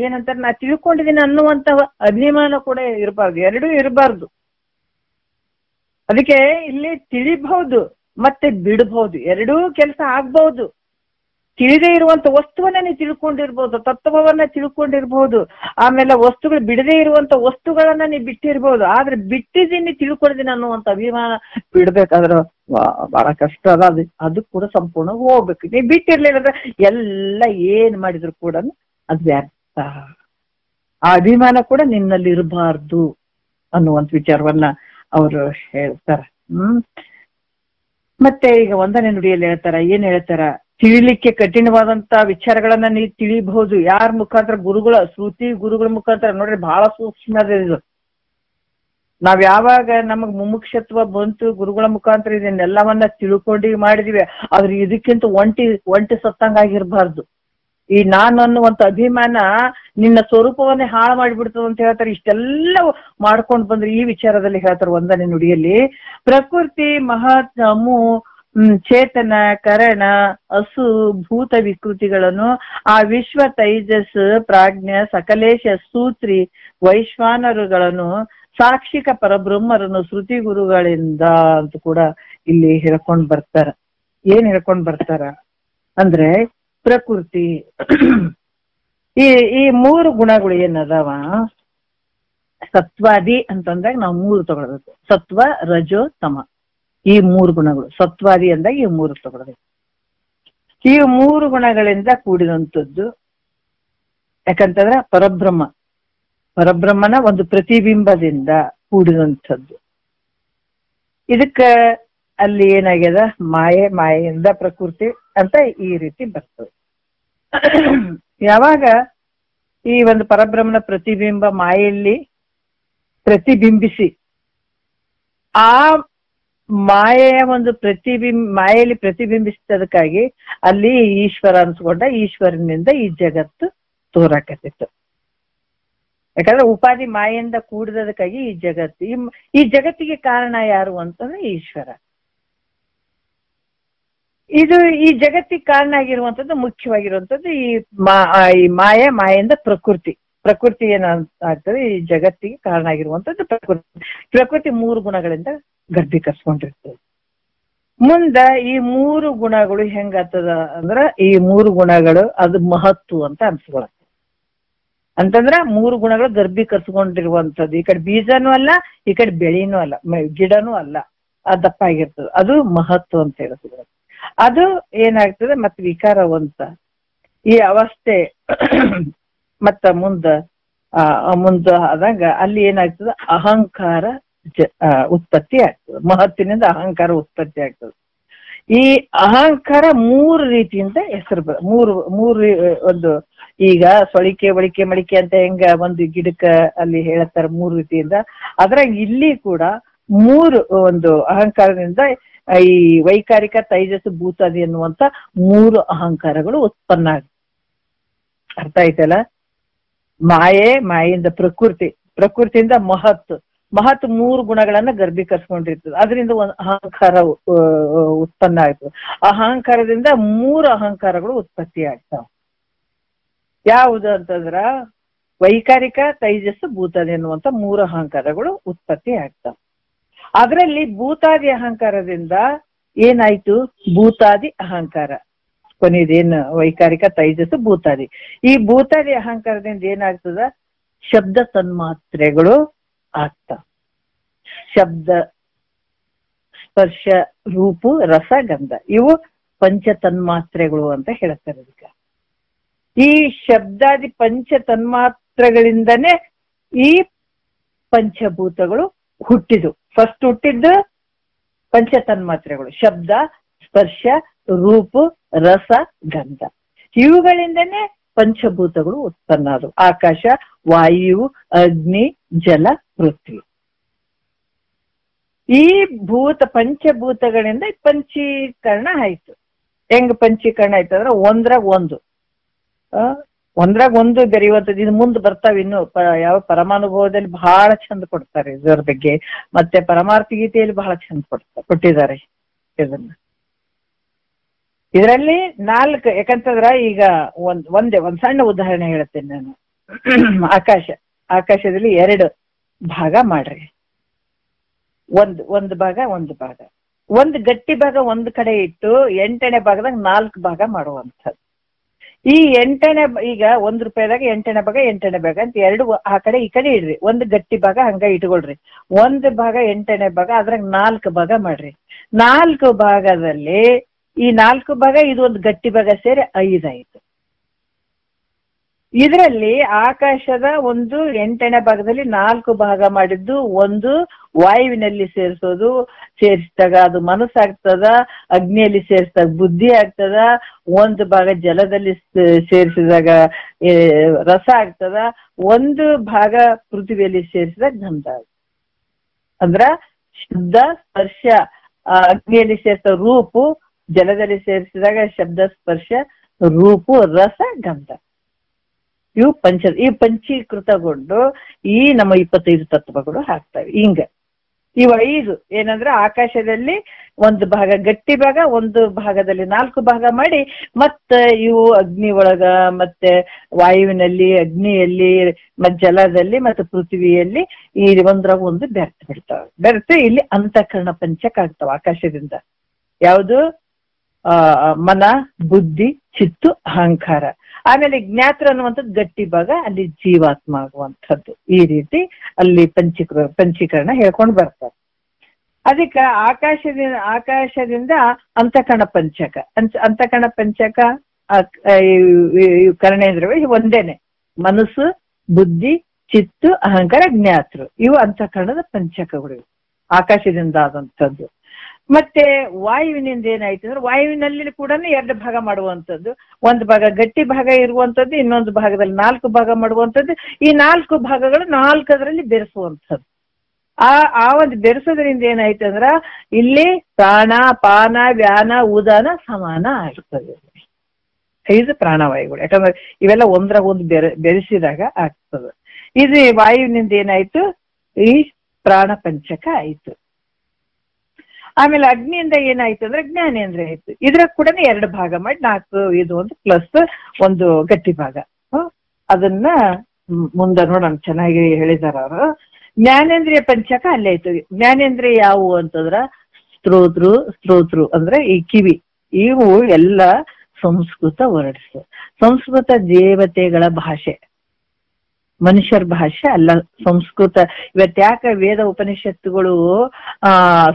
Speaker 1: ಏನಂತಾರೆ, ನಾ ತಿಳ್ಕೊಂಡಿದ್ದೀನಿ ಅನ್ನುವಂತ ಅಭಿಮಾನ ಕೂಡ ಇರಬಾರ್ದು, ಎರಡೂ ಇರಬಾರ್ದು. ಅದಕ್ಕೆ ಇಲ್ಲಿ ತಿಳಿಬಹುದು ಮತ್ತೆ ಬಿಡಬಹುದು, ಎರಡೂ ಕೆಲಸ ಆಗ್ಬಹುದು. ತಿಳಿದೇ ಇರುವಂತ ವಸ್ತುವನ್ನ ನೀವು ತಿಳ್ಕೊಂಡಿರ್ಬೋದು, ತತ್ವವನ್ನ ತಿಳ್ಕೊಂಡಿರ್ಬೋದು, ಆಮೇಲೆ ವಸ್ತುಗಳು ಬಿಡದೇ ಇರುವಂತ ವಸ್ತುಗಳನ್ನ ನೀವು ಬಿಟ್ಟಿರ್ಬೋದು. ಆದ್ರೆ ಬಿಟ್ಟಿದ್ದೀನಿ ತಿಳ್ಕೊಂಡಿದ್ದೀನಿ ಅನ್ನುವಂತ ಅಭಿಮಾನ ಬಿಡ್ಬೇಕಾದ್ರೆ ಬಹಳ ಕಷ್ಟ ಅದ. ಅದು ಕೂಡ ಸಂಪೂರ್ಣ ಹೋಗ್ಬೇಕು. ನೀವು ಬಿಟ್ಟಿರ್ಲಿಲ್ಲ ಅಂದ್ರೆ ಎಲ್ಲ ಏನ್ ಮಾಡಿದ್ರು ಕೂಡ ಅದು ವ್ಯರ್ಥ. ಆ ಅಭಿಮಾನ ಕೂಡ ನಿನ್ನಲ್ಲಿ ಇರಬಾರ್ದು ಅನ್ನುವಂತ ವಿಚಾರವನ್ನ ಅವರು ಹೇಳ್ತಾರ. ಮತ್ತೆ ಈಗ ಒಂದನೇ ನುಡಿಯಲ್ಲಿ ಹೇಳ್ತಾರ, ಏನ್ ಹೇಳ್ತಾರ, ತಿಳಿಲಿಕ್ಕೆ ಕಠಿಣವಾದಂತ ವಿಚಾರಗಳನ್ನ ನೀವು ತಿಳಿಬಹುದು. ಯಾರ ಮುಖಾಂತರ? ಗುರುಗಳ ಶ್ರುತಿ, ಗುರುಗಳ ಮುಖಾಂತರ. ನೋಡ್ರಿ ಬಹಳ ಸೂಕ್ಷ್ಮ ಅದ ಇದು. ನಾವ್ ಯಾವಾಗ ನಮಗ್ ಮುಮುಕ್ಷತ್ವ ಬಂತು, ಗುರುಗಳ ಮುಖಾಂತರ ಇದನ್ನೆಲ್ಲವನ್ನ ತಿಳ್ಕೊಂಡು ಮಾಡಿದಿವಿ. ಆದ್ರೆ ಇದಕ್ಕಿಂತ ಒಂಟಿ ಸತ್ತಂಗಾಗಿರ್ಬಾರ್ದು. ಈ ನಾನು ಅನ್ನುವಂತ ಅಭಿಮಾನ ನಿನ್ನ ಸ್ವರೂಪವನ್ನೇ ಹಾಳು ಮಾಡಿಬಿಡ್ತದ ಅಂತ ಹೇಳ್ತಾರೆ. ಇಷ್ಟೆಲ್ಲ ಮಾಡ್ಕೊಂಡು ಬಂದ್ರೆ ಈ ವಿಚಾರದಲ್ಲಿ ಹೇಳ್ತಾರೆ ಒಂದನೇ ನುಡಿಯಲ್ಲಿ, ಪ್ರಕೃತಿ ಮಹತ್ ಅಮು ಚೇತನ ಕರಣ ಹಸು ಭೂತ ವಿಕೃತಿಗಳನ್ನು ಆ ವಿಶ್ವ ತೈಜಸ್ ಪ್ರಾಜ್ಞ ಸಕಲೇಶ ಸೂತ್ರಿ ವೈಶ್ವಾನರುಗಳನ್ನು ಸಾಕ್ಷಿಕ ಪರಬ್ರಹ್ಮರನ್ನು ಶ್ರುತಿ ಗುರುಗಳಿಂದ ಅಂತ ಕೂಡ ಇಲ್ಲಿ ಹೇಳ್ಕೊಂಡ್ ಬರ್ತಾರ. ಏನ್ ಹೇಳ್ಕೊಂಡ್ ಬರ್ತಾರ ಅಂದ್ರೆ, ಪ್ರಕೃತಿ ಈ ಮೂರು ಗುಣಗಳು ಏನದಾವ, ಸತ್ವಾದಿ ಅಂತಂದಾಗ ನಾವು ಮೂರು ತಗೊಳ್ಬೇಕು. ಸತ್ವ, ರಜೋ, ತಮ, ಈ ಮೂರು ಗುಣಗಳು. ಸತ್ವಾದಿ ಅಂದಾಗ ಈ ಮೂರು ತಗೊಳ್ಬೇಕು. ಈ ಮೂರು ಗುಣಗಳಿಂದ ಕೂಡಿದಂಥದ್ದು. ಯಾಕಂತಂದ್ರ ಪರಬ್ರಹ್ಮನ ಒಂದು ಪ್ರತಿಬಿಂಬದಿಂದ ಕೂಡಿದಂಥದ್ದು. ಇದಕ್ಕ ಅಲ್ಲಿ ಏನಾಗ್ಯದ, ಮಾಯೆಯಿಂದ ಪ್ರಕೃತಿ ಅಂತ ಈ ರೀತಿ ಬರ್ತದೆ. ಯಾವಾಗ ಈ ಒಂದು ಪರಬ್ರಹ್ಮನ ಪ್ರತಿಬಿಂಬ ಮಾಯೆಯಲ್ಲಿ ಪ್ರತಿಬಿಂಬಿಸಿ ಆ ಮಾಯೆಯ ಒಂದು ಮಾಯೆಯಲ್ಲಿ ಪ್ರತಿಬಿಂಬಿಸಿದಕ್ಕಾಗಿ ಅಲ್ಲಿ ಈಶ್ವರ ಅನ್ಸ್ಕೊಂಡ, ಈಶ್ವರನಿಂದ ಈ ಜಗತ್ತು ತೋರಾಕತ್ತಿತ್ತು. ಯಾಕಂದ್ರೆ ಉಪಾಧಿ ಮಾಯೆಯಿಂದ ಕೂಡಿದಕ್ಕಾಗಿ ಈ ಜಗತ್ತು, ಈ ಜಗತ್ತಿಗೆ ಕಾರಣ ಯಾರು ಅಂತಂದ್ರೆ ಈಶ್ವರ. ಇದು ಈ ಜಗತ್ತಿಗೆ ಕಾರಣ ಆಗಿರುವಂತದ್ದು, ಮುಖ್ಯವಾಗಿರುವಂತದ್ದು ಈ ಮಾಯೆಯಿಂದ ಪ್ರಕೃತಿ ಏನಾಗ್ತದೆ, ಈ ಜಗತ್ತಿಗೆ ಕಾರಣ ಆಗಿರುವಂತದ್ದು ಪ್ರಕೃತಿ ಮೂರು ಗುಣಗಳಿಂದ ಗರ್ಭೀಕರಿಸ್ಕೊಂಡಿರ್ತದೆ. ಮುಂದ ಈ ಮೂರು ಗುಣಗಳು ಹೆಂಗಾಗ್ತದ ಅಂದ್ರ, ಈ ಮೂರು ಗುಣಗಳು ಅದು ಮಹತ್ವ ಅಂತ ಅನ್ಸ್ಕೊಳತ್ತೆ. ಅಂತಂದ್ರ ಮೂರು ಗುಣಗಳು ಗರ್ಭೀಕರಿಸ್ಕೊಂಡಿರುವಂತದ್ದು. ಈ ಕಡೆ ಬೀಜನೂ ಅಲ್ಲ, ಈ ಕಡೆ ಬೆಳೆನೂ ಅಲ್ಲ, ಗಿಡನೂ ಅಲ್ಲ, ದಪ್ಪ ಆಗಿರ್ತದೆ. ಅದು ಮಹತ್ವ ಅಂತ ಹೇಳ್ತದೆ. ಅದು ಏನಾಗ್ತದೆ ಮತ್ತೆ ವಿಕಾರವಂತ ಈ ಅವಸ್ಥೆ ಮತ್ತ ಮುಂದ ಆದಾಗ ಅಲ್ಲಿ ಏನಾಗ್ತದೆ, ಅಹಂಕಾರ ಉತ್ಪತ್ತಿ ಆಗ್ತದೆ. ಮಹತ್ತಿನಿಂದ ಅಹಂಕಾರ ಉತ್ಪತ್ತಿ ಆಗ್ತದೆ. ಈ ಅಹಂಕಾರ ಮೂರು ರೀತಿಯಿಂದ ಹೆಸರು ಮೂರು ಒಂದು ಈಗ ಸೊಳಿಕೆ ಒಳಿಕೆ ಮಳಿಕೆ ಅಂತ ಹೆಂಗ ಒಂದು ಗಿಡಕ್ಕ ಅಲ್ಲಿ ಹೇಳ್ತಾರೆ ಮೂರು ರೀತಿಯಿಂದ, ಅದ್ರಾಗ ಇಲ್ಲಿ ಕೂಡ ಮೂರು ಒಂದು ಅಹಂಕಾರದಿಂದ ಈ ವೈಕಾರಿಕ ತೈಜಸ್ ಭೂತಾದಿ ಎನ್ನುವಂತ ಮೂರು ಅಹಂಕಾರಗಳು ಉತ್ಪನ್ನ ಆಗ. ಅರ್ಥ ಆಯ್ತಲ್ಲ? ಮಾಯೆಯಿಂದ ಪ್ರಕೃತಿಯಿಂದ ಮಹತ್ ಮೂರು ಗುಣಗಳನ್ನ ಗರ್ಭೀಕರಿಸ್ಕೊಂಡಿರ್ತದೆ. ಅದರಿಂದ ಒಂದು ಅಹಂಕಾರ ಉತ್ಪನ್ನ ಆಗ್ತದೆ. ಅಹಂಕಾರದಿಂದ ಮೂರು ಅಹಂಕಾರಗಳು ಉತ್ಪತ್ತಿ ಆಗ್ತಾವ. ಯಾವುದು ಅಂತಂದ್ರ ವೈಕಾರಿಕ ತೈಜಸ್ ಭೂತಾದಿ ಎನ್ನುವಂತ ಮೂರು ಅಹಂಕಾರಗಳು ಉತ್ಪತ್ತಿ ಆಗ್ತಾವ. ಅದರಲ್ಲಿ ಭೂತಾದಿ ಅಹಂಕಾರದಿಂದ ಏನಾಯ್ತು, ಭೂತಾದಿ ಅಹಂಕಾರ ಕೊನೆಯದೇನು ವೈಕಾರಿಕ ತೈಜಸ್ ಭೂತಾದಿ. ಈ ಭೂತಾದಿ ಅಹಂಕಾರದಿಂದ ಏನಾಗ್ತದ, ಶಬ್ದ ತನ್ಮಾತ್ರೆಗಳು ಆಗ್ತಾವ. ಶಬ್ದ ಸ್ಪರ್ಶ ರೂಪು ರಸ ಗಂಧ ಇವು ಪಂಚ ತನ್ಮಾತ್ರೆಗಳು ಅಂತ ಹೇಳ್ತಾರೆ. ಅದಕ್ಕೆ ಈ ಶಬ್ದಾದಿ ಪಂಚ ತನ್ಮಾತ್ರೆಗಳಿಂದನೇ ಈ ಪಂಚಭೂತಗಳು ಹುಟ್ಟಿದು. ಫಸ್ಟ್ ಹುಟ್ಟಿದ್ದು ಪಂಚ ತನ್ಮಾತ್ರೆಗಳು, ಶಬ್ದ, ಸ್ಪರ್ಶ, ರೂಪು, ರಸ, ಗಂಧ. ಇವುಗಳಿಂದನೇ ಪಂಚಭೂತಗಳು ಉತ್ಪನ್ನ ಆದವು. ಆಕಾಶ, ವಾಯು, ಅಗ್ನಿ, ಜಲ, ಪೃಥ್ವಿ. ಈ ಪಂಚಭೂತಗಳಿಂದ ಪಂಚೀಕರಣ ಆಯ್ತು. ಹೆಂಗ್ ಪಂಚೀಕರಣ ಆಯ್ತು ಅಂದ್ರೆ ಒಂದ್ರಾಗ ಒಂದು ಬೆರೆಯುವಂಥದ್ದು. ಇದು ಮುಂದೆ ಬರ್ತಾವ ಇನ್ನು ಯಾವ ಪರಮಾನುಭವದಲ್ಲಿ ಬಹಳ ಚಂದ ಕೊಡ್ತಾರೆ ಇದರ ಬಗ್ಗೆ, ಮತ್ತೆ ಪರಮಾರ್ಥ ಗೀತೆಯಲ್ಲಿ ಬಹಳ ಚಂದ ಕೊಟ್ಟಿದ್ದಾರೆ ಇದನ್ನ. ಇದರಲ್ಲಿ 4, ಯಾಕಂತಂದ್ರ ಈಗ ಒಂದ್ ಸಣ್ಣ ಉದಾಹರಣೆ ಹೇಳ್ತೇನೆ ನಾನು. ಆಕಾಶದಲ್ಲಿ 2 ಭಾಗ ಮಾಡ್ರಿ. ಒಂದು ಭಾಗ ಒಂದು ಗಟ್ಟಿ ಭಾಗ ಒಂದ್ ಕಡೆ ಇಟ್ಟು 8ನೇ ಭಾಗದಾಗ 4 ಭಾಗ ಮಾಡುವಂಥದ್ದು. ಈ 8ನೇ ಈಗ ₹1 8ನೇ ಭಾಗ ಅಂತ 2 ಆ ಕಡೆ ಈ ಕಡೆ ಇಡ್ರಿ. ಒಂದು ಗಟ್ಟಿ ಭಾಗ ಹಂಗ ಇಟ್ಕೊಳ್ರಿ. ಒಂದು ಭಾಗ 8ನೇ ಭಾಗ, ಅದ್ರಾಗ 4 ಭಾಗ ಮಾಡ್ರಿ. 4 ಭಾಗದಲ್ಲಿ ಈ 4 ಭಾಗ ಇದು ಒಂದು ಗಟ್ಟಿ ಭಾಗ ಸೇರಿ 5 ಆಯ್ತು. ಇದರಲ್ಲಿ ಆಕಾಶದ ಒಂದು 8ನೇ ಭಾಗದಲ್ಲಿ 4 ಭಾಗ ಮಾಡಿದ್ದು ಒಂದು ವಾಯುವಿನಲ್ಲಿ ಸೇರಿಸಿದಾಗ ಅದು ಮನಸ್ಸಾಗ್ತದ, ಅಗ್ನಿಯಲ್ಲಿ ಸೇರಿಸಿದಾಗ ಬುದ್ಧಿ ಆಗ್ತದ, ಒಂದು ಭಾಗ ಜಲದಲ್ಲಿ ಸೇರಿಸಿದಾಗ ರಸ ಆಗ್ತದ, ಒಂದು ಭಾಗ ಪೃಥ್ವಿಯಲ್ಲಿ ಸೇರಿಸಿದಾಗ ಗಂಧ. ಅಂದ್ರ ಶಬ್ದ, ಸ್ಪರ್ಶ, ಅಗ್ನಿಯಲ್ಲಿ ಸೇರಿಸಿದ ರೂಪು, ಜಲದಲ್ಲಿ ಸೇರಿಸಿದಾಗ ಶಬ್ದ, ಸ್ಪರ್ಶ, ರೂಪು, ರಸ, ಗಂಧ. ಇವು ಈ ಪಂಚೀಕೃತಗೊಂಡು ಈ ನಮ್ಮ 25 ತತ್ವಗಳು ಆಗ್ತವೆ. ಹಿಂಗ ಇವು 5 ಏನಂದ್ರೆ ಆಕಾಶದಲ್ಲಿ ಒಂದು ಭಾಗ ಗಟ್ಟಿ ಭಾಗ, ಒಂದು ಭಾಗದಲ್ಲಿ 4 ಭಾಗ ಮಾಡಿ, ಮತ್ತ ಇವು ಅಗ್ನಿ ಒಳಗ, ಮತ್ತೆ ವಾಯುವಿನಲ್ಲಿ, ಅಗ್ನಿಯಲ್ಲಿ, ಮತ್ ಜಲದಲ್ಲಿ, ಮತ್ತೆ ಪೃಥ್ವಿಯಲ್ಲಿ ಈ ಒಂದ್ರಾಗ ಒಂದು ಬೆರೆತು ಇಲ್ಲಿ ಅಂತಃಕರಣ ಪಂಚಕ ಆಗ್ತಾವ ಆಕಾಶದಿಂದ. ಯಾವುದು? ಮನ, ಬುದ್ಧಿ, ಚಿತ್ತು, ಅಹಂಕಾರ. ಆಮೇಲೆ ಜ್ಞಾತ್ರ ಅನ್ನುವಂಥದ್ದು ಗಟ್ಟಿ ಭಾಗ, ಅಲ್ಲಿ ಜೀವಾತ್ಮ ಆಗುವಂಥದ್ದು. ಈ ರೀತಿ ಅಲ್ಲಿ ಪಂಚೀಕರಣ ಹೇಳ್ಕೊಂಡು ಬರ್ತಾರೆ. ಅದಕ್ಕೆ ಆಕಾಶದಿಂದ ಅಂತಃಕರಣ ಪಂಚಕ. ಅಂತಃಕರಣ ಪಂಚಕ ಕರ್ಣೇಂದ್ರಗಳು ಒಂದೇನೆ. ಮನಸ್ಸು, ಬುದ್ಧಿ, ಚಿತ್ತು, ಅಹಂಕಾರ, ಜ್ಞಾತೃ ಇವು ಅಂತಃಕರಣದ ಪಂಚಕಗಳು, ಆಕಾಶದಿಂದ ಆದಂಥದ್ದು. ಮತ್ತೆ ವಾಯುವಿನಿಂದ ಏನಾಯ್ತು ಅಂದ್ರೆ ವಾಯುವಿನಲ್ಲಿ ಕೂಡ 2 ಭಾಗ ಮಾಡುವಂಥದ್ದು. ಒಂದು ಭಾಗ ಗಟ್ಟಿ ಭಾಗ ಇರುವಂಥದ್ದು, ಇನ್ನೊಂದು ಭಾಗದಲ್ಲಿ 4 ಭಾಗ ಮಾಡುವಂಥದ್ದು. ಈ 4 ಭಾಗಗಳು 4 ಬೆರೆಸುವಂಥದ್ದು. ಆ ಒಂದು ಬೆರೆಸೋದ್ರಿಂದ ಏನಾಯ್ತು ಅಂದ್ರ ಇಲ್ಲಿ ಪ್ರಾಣ, ಪಾನ, ವ್ಯಾನ, ಉದಾನ ಸಮಾನ ಆಗ್ತದೆ. 5 ಪ್ರಾಣವಾಯುಗಳು. ಯಾಕಂದ್ರೆ ಇವೆಲ್ಲ ಒಂದ್ರಾಗ ಒಂದು ಬೆರೆಸಿದಾಗ ಆಗ್ತದೆ. ಇದು ವಾಯುವಿನಿಂದ ಏನಾಯ್ತು? ಈ ಪ್ರಾಣ ಪಂಚಕ ಆಯ್ತು. ಆಮೇಲೆ ಅಗ್ನಿಯಿಂದ ಏನಾಯ್ತು ಅಂದ್ರೆ ಜ್ಞಾನೇಂದ್ರ ಆಯ್ತು. ಇದ್ರ ಕೂಡ 2 ಭಾಗ ಮಾಡಿ 4 ಇದು ಒಂದು ಪ್ಲಸ್ ಒಂದು ಗಟ್ಟಿ ಭಾಗ. ಅದನ್ನ ಮುಂದೆ ನೋಡೋಣ, ಚೆನ್ನಾಗಿ ಹೇಳಿದಾರ ಅವರು. ಜ್ಞಾನೇಂದ್ರಿಯ ಪಂಚಕ ಅಲ್ಲೇ ಆಯ್ತು. ಜ್ಞಾನೇಂದ್ರಿಯ ಯಾವುವು ಅಂತಂದ್ರ ಸ್ತೋತೃ ಅಂದ್ರೆ ಈ ಕಿವಿ. ಇವು ಎಲ್ಲ ಸಂಸ್ಕೃತ ವರ್ಡ್ಸ್. ಸಂಸ್ಕೃತ ದೇವತೆಗಳ ಭಾಷೆ, ಮನುಷ್ಯರ ಭಾಷೆ ಅಲ್ಲ, ಸಂಸ್ಕೃತ. ಇವತ್ತ್ಯಾಕ ವೇದ ಉಪನಿಷತ್ತುಗಳು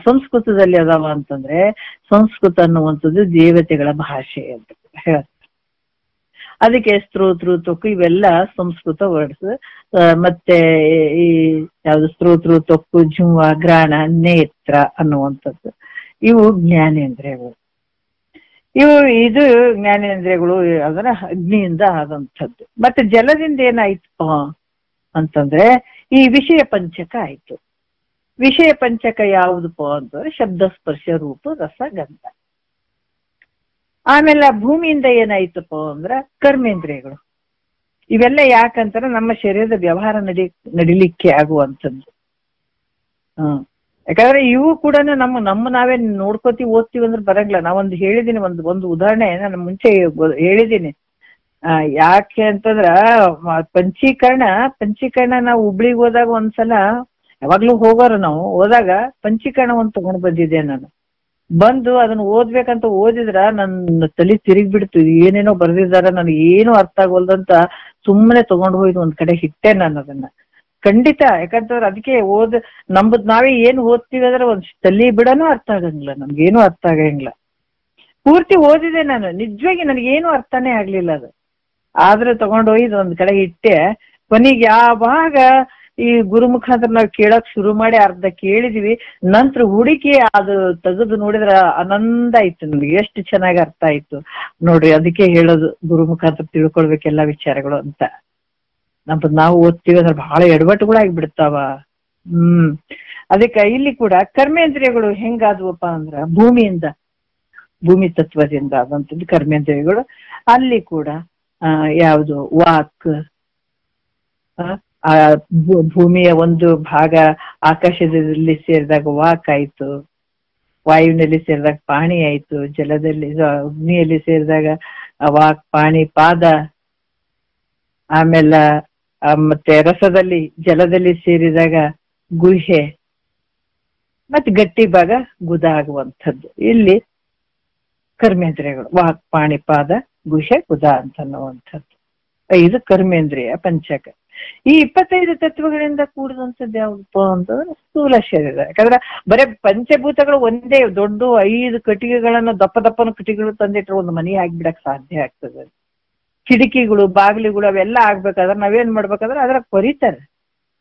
Speaker 1: ಸಂಸ್ಕೃತದಲ್ಲಿ ಅದಾವ ಅಂತಂದ್ರೆ ಸಂಸ್ಕೃತ ಅನ್ನುವಂಥದ್ದು ದೇವತೆಗಳ ಭಾಷೆ ಅಂತ ಹೇಳ್ತಾರೆ. ಅದಕ್ಕೆ ಸ್ತೋತೃ ಇವೆಲ್ಲ ಸಂಸ್ಕೃತ ವರ್ಡ್ಸ್. ಮತ್ತೆ ಈ ಯಾವ್ದು ಸ್ತೋತೃ, ಜುಂವ, ಗ್ರಾಣ, ನೇತ್ರ ಅನ್ನುವಂಥದ್ದು ಇವು ಜ್ಞಾನೇಂದ್ರಿಯಗಳು. ಇದು ಜ್ಞಾನೇಂದ್ರಿಯಗಳು ಅದರ ಅಗ್ನಿಯಿಂದ ಆದಂಥದ್ದು. ಮತ್ತೆ ಜಲದಿಂದ ಏನಾಯ್ತು ಅಂತಂದ್ರೆ ಈ ವಿಷಯ ಪಂಚಕ ಆಯ್ತು. ವಿಷಯ ಪಂಚಕ ಯಾವುದಪ್ಪ ಅಂತಂದ್ರೆ ಶಬ್ದ, ಸ್ಪರ್ಶ, ರೂಪ, ರಸ, ಗಂಧ. ಆಮೇಲೆ ಭೂಮಿಯಿಂದ ಏನಾಯ್ತಪ್ಪ ಅಂದ್ರ ಕರ್ಮೇಂದ್ರಿಯಗಳು. ಇವೆಲ್ಲ ಯಾಕಂತಾರೆ ನಮ್ಮ ಶರೀರದ ವ್ಯವಹಾರ ನಡಿಲಿಕ್ಕೆ ಆಗುವಂಥದ್ದು. ಯಾಕಂದ್ರೆ ಇವು ಕೂಡ ನಮ್ಮ ನಾವೇ ನೋಡ್ಕೋತೀವಿ, ಓದ್ತೀವಿ ಅಂದ್ರೆ ಬರಂಗಿಲ್ಲ. ನಾವೊಂದು ಹೇಳಿದೀನಿ, ಒಂದು ಉದಾಹರಣೆ ನಾನು ಮುಂಚೆ ಹೇಳಿದೀನಿ. ಯಾಕೆ ಅಂತಂದ್ರ ಪಂಚೀಕರಣ ನಾವು ಹುಬ್ಳಿಗೆ ಹೋದಾಗ ಒಂದ್ಸಲ, ಯಾವಾಗ್ಲೂ ಹೋಗೋರು ನಾವು, ಹೋದಾಗ ಪಂಚೀಕರಣ ಒಂದು ತಗೊಂಡ್ ಬಂದಿದ್ದೆ ನಾನು. ಬಂದು ಅದನ್ನ ಓದ್ಬೇಕಂತ ಓದಿದ್ರ ನನ್ನ ತಲೆ ತಿರುಗಿಬಿಡ್ತು. ಏನೇನೋ ಬರ್ದಿದಾರ, ನನಗೆ ಏನು ಅರ್ಥ ಆಗೋಲ್ದಂತ ಸುಮ್ಮನೆ ತಗೊಂಡು ಹೋಯ್ದು ಒಂದ್ ಕಡೆ ಇಟ್ಟೆ ನಾನು ಅದನ್ನ. ಖಂಡಿತ. ಯಾಕಂತಂದ್ರೆ ಅದಕ್ಕೆ ನಮ್ಮದ್ ನಾವೇ ಏನ್ ಓದ್ತೀವಿ ಅಂದ್ರೆ ಒಂದ್ ತಲೆ ಬಿಡನೂ ಅರ್ಥ ಆಗಂಗಿಲ್ಲ, ನಮ್ಗೇನು ಅರ್ಥ ಆಗಂಗಿಲ್ಲ. ಪೂರ್ತಿ ಓದಿದೆ ನಾನು, ನಿಜವಾಗಿ ನನಗೇನು ಅರ್ಥನೇ ಆಗ್ಲಿಲ್ಲ ಅದು. ಆದ್ರೆ ತಗೊಂಡೋಗಿ ಒಂದ್ ಕಡೆ ಇಟ್ಟೆ. ಕೊನೆಗೆ ಯಾವಾಗ ಈ ಗುರು ಮುಖಾಂತರ ನಾವು ಕೇಳಕ್ ಶುರು ಮಾಡಿ ಅರ್ಧ ಕೇಳಿದ್ವಿ, ನಂತರ ಹುಡುಕಿ ಅದು ತೆಗೆದು ನೋಡಿದ್ರ ಆನಂದ ಆಯ್ತು ನಮ್ಗೆ, ಎಷ್ಟು ಚೆನ್ನಾಗಿ ಅರ್ಥ ಆಯ್ತು ನೋಡ್ರಿ. ಅದಕ್ಕೆ ಹೇಳೋದು ಗುರು ಮುಖಾಂತರ ತಿಳ್ಕೊಳ್ಬೇಕೆಲ್ಲ ವಿಚಾರಗಳು ಅಂತ. ನಾವು ಓದ್ತೀವಿ ಅಂದ್ರೆ ಬಹಳ ಎಡವಟ್ಟುಗಳು ಆಗಿಬಿಡ್ತಾವ. ಅದಕ್ಕೆ ಇಲ್ಲಿ ಕೂಡ ಕರ್ಮೇಂದ್ರಿಯಗಳು ಹೆಂಗಾದ್ವಪ್ಪ ಅಂದ್ರ ಭೂಮಿ ತತ್ವದಿಂದ ಆದಂಥದ್ದು ಕರ್ಮೇಂದ್ರಿಯಗಳು. ಅಲ್ಲಿ ಕೂಡ ಯಾವುದು ವಾಕ್, ಭೂಮಿಯ ಒಂದು ಭಾಗ ಆಕಾಶದಲ್ಲಿ ಸೇರಿದಾಗ ವಾಕ್ ಆಯ್ತು, ವಾಯುವಿನಲ್ಲಿ ಸೇರಿದಾಗ ಪಾಣಿ ಆಯ್ತು, ಜಲದಲ್ಲಿ ಅಗ್ನಿಯಲ್ಲಿ ಸೇರಿದಾಗ ವಾಕ್ ಪಾಣಿ ಪಾದ, ಆಮೇಲೆ ಮತ್ತೆ ರಸದಲ್ಲಿ ಜಲದಲ್ಲಿ ಸೇರಿದಾಗ ಗುಹೆ, ಮತ್ತೆ ಗಟ್ಟಿ ಭಾಗ ಗುದ ಆಗುವಂಥದ್ದು. ಇಲ್ಲಿ ಕರ್ಮೇಂದ್ರಿಯಗಳು ವಾಕ್ ಪಾಣಿ ಪಾದ ಗುಹೆ ಗುದ ಅಂತ ಅನ್ನುವಂಥದ್ದು 5 ಕರ್ಮೇಂದ್ರಿಯ ಪಂಚಕ. ಈ 25 ತತ್ವಗಳಿಂದ ಕೂಡಿದಂಥದ್ದು ಯಾವ್ದಪ್ಪ ಅಂತಂದ್ರೆ ಸ್ಥೂಲ ಶರೀರ. ಯಾಕಂದ್ರೆ ಬರೇ ಪಂಚಭೂತಗಳು ಒಂದೇ ದೊಡ್ಡ 5 ಕಟ್ಟಿಗೆಗಳನ್ನ ದಪ್ಪನ ಕಟ್ಟಿಗೆಗಳು ತಂದಿಟ್ರೆ ಒಂದು ಮನೆ ಆಗ್ಬಿಡಕ್ ಸಾಧ್ಯ ಆಗ್ತದೆ. ಕಿಟಕಿಗಳು ಬಾಗಿಲುಗಳು ಅವೆಲ್ಲ ಆಗ್ಬೇಕಾದ್ರೆ ನಾವೇನ್ ಮಾಡ್ಬೇಕಾದ್ರೆ ಅದ್ರ ಕೊರಿತಾರೆ.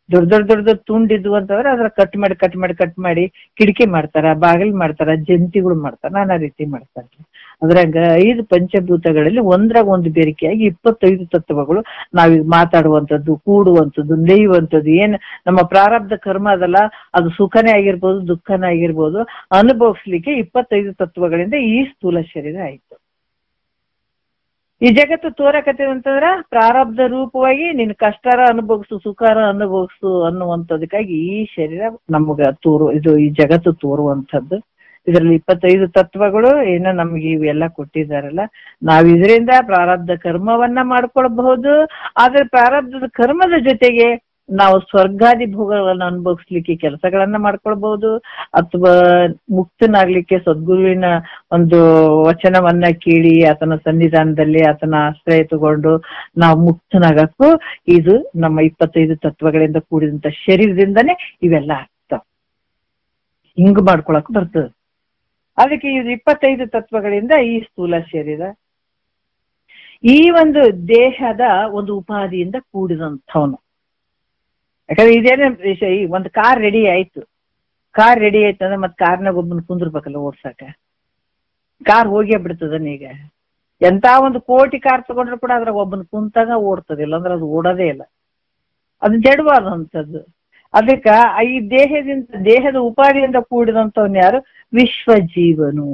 Speaker 1: ದೊಡ್ಡ ತುಂಡಿದ್ವು ಅಂತಂದ್ರೆ ಅದ್ರ ಕಟ್ ಮಾಡಿ ಕಿಟಕಿ ಮಾಡ್ತಾರ, ಬಾಗಿಲು ಮಾಡ್ತಾರ, ಜಂತಿಗಳು ಮಾಡ್ತಾರ, ನಾನಾ ರೀತಿ ಮಾಡ್ತಾರ. ಅದ್ರಾಗ 5 ಪಂಚಭೂತಗಳಲ್ಲಿ ಒಂದ್ರಾಗ ಒಂದು ಬೇರಿಕೆಯಾಗಿ 25 ತತ್ವಗಳು ನಾವೀಗ ಮಾತಾಡುವಂಥದ್ದು, ಕೂಡುವಂಥದ್ದು, ನೇಯುವಂಥದ್ದು, ಏನ್ ನಮ್ಮ ಪ್ರಾರಬ್ಧ ಕರ್ಮ ಅದಲ್ಲ, ಅದು ಸುಖನೇ ಆಗಿರ್ಬೋದು ದುಃಖನೇ ಆಗಿರ್ಬೋದು, ಅನುಭವಿಸ್ಲಿಕ್ಕೆ 25 ತತ್ವಗಳಿಂದ ಈ ಸ್ಥೂಲ ಶರೀರ ಆಯ್ತು. ಈ ಜಗತ್ತು ತೋರಕತೆ ಅಂತಂದ್ರ ಪ್ರಾರಬ್ಧ ರೂಪವಾಗಿ ನಿನ್ ಕಷ್ಟರ ಅನುಭವಿಸು ಸುಖಾರ ಅನುಭವಿಸು ಅನ್ನುವಂಥದಕ್ಕಾಗಿ ಈ ಶರೀರ ನಮ್ಗ ಈ ಜಗತ್ತು ತೋರುವಂಥದ್ದು. ಇದರಲ್ಲಿ 25 ತತ್ವಗಳು ಏನೋ ನಮ್ಗೆ ಇವೆಲ್ಲ ಕೊಟ್ಟಿದ್ದಾರಲ್ಲ, ನಾವ್ ಇದರಿಂದ ಪ್ರಾರಬ್ಧ ಕರ್ಮವನ್ನ ಮಾಡ್ಕೊಳ್ಬಹುದು. ಆದ್ರೆ ಪ್ರಾರಬ್ಧದ ಕರ್ಮದ ಜೊತೆಗೆ ನಾವು ಸ್ವರ್ಗಾದಿ ಭೋಗಗಳನ್ನ ಅನುಭವಿಸ್ಲಿಕ್ಕೆ ಕೆಲಸಗಳನ್ನ ಮಾಡ್ಕೊಳ್ಬಹುದು, ಅಥವಾ ಮುಕ್ತನಾಗ್ಲಿಕ್ಕೆ ಸದ್ಗುರುವಿನ ಒಂದು ವಚನವನ್ನ ಕೇಳಿ ಆತನ ಸನ್ನಿಧಾನದಲ್ಲಿ ಆತನ ಆಶ್ರಯ ತಗೊಂಡು ನಾವು ಮುಕ್ತನಾಗಕ್ಕೂ ಇದು ನಮ್ಮ 25 ತತ್ವಗಳಿಂದ ಕೂಡಿದಂತ ಶರೀರದಿಂದನೇ ಇವೆಲ್ಲ ಆಗ್ತಾವ. ಹಿಂಗ್ ಮಾಡ್ಕೊಳಕ್ ಬರ್ತದೆ. ಅದಕ್ಕೆ ಇದು 25 ತತ್ವಗಳಿಂದ ಈ ಸ್ಥೂಲ ಶರೀರ ಈ ಒಂದು ದೇಹದ ಒಂದು ಉಪಾಧಿಯಿಂದ ಕೂಡಿದಂಥವನು. ಯಾಕಂದ್ರೆ ಇದೇನೇ ಈ ಒಂದು ಕಾರ್ ರೆಡಿ ಆಯ್ತು ಅಂದ್ರೆ ಮತ್ತೆ ಕಾರ್ನಾಗ ಒಬ್ಬನ ಕುಂದಿರ್ಬೇಕಲ್ಲ ಓಡ್ಸಾಕ. ಕಾರ್ ಹೋಗೇ ಬಿಡ್ತದನ್ನ. ಈಗ ಎಂತ ಒಂದು ಕೋಟಿ ಕಾರ್ ತಗೊಂಡ್ರು ಕೂಡ ಅದ್ರಾಗ ಒಬ್ಬನ ಕುಂತಾಗ ಓಡ್ತದಿಲ್ಲ, ಅಂದ್ರೆ ಅದು ಓಡೋದೇ ಇಲ್ಲ. ಅದು ಜಡವಾದಂಥದ್ದು. ಅದಕ್ಕ ಈ ದೇಹದ ಉಪಾಧಿಯಿಂದ ಕೂಡಿದಂಥವ್ನು ಯಾರು? ವಿಶ್ವಜೀವನು.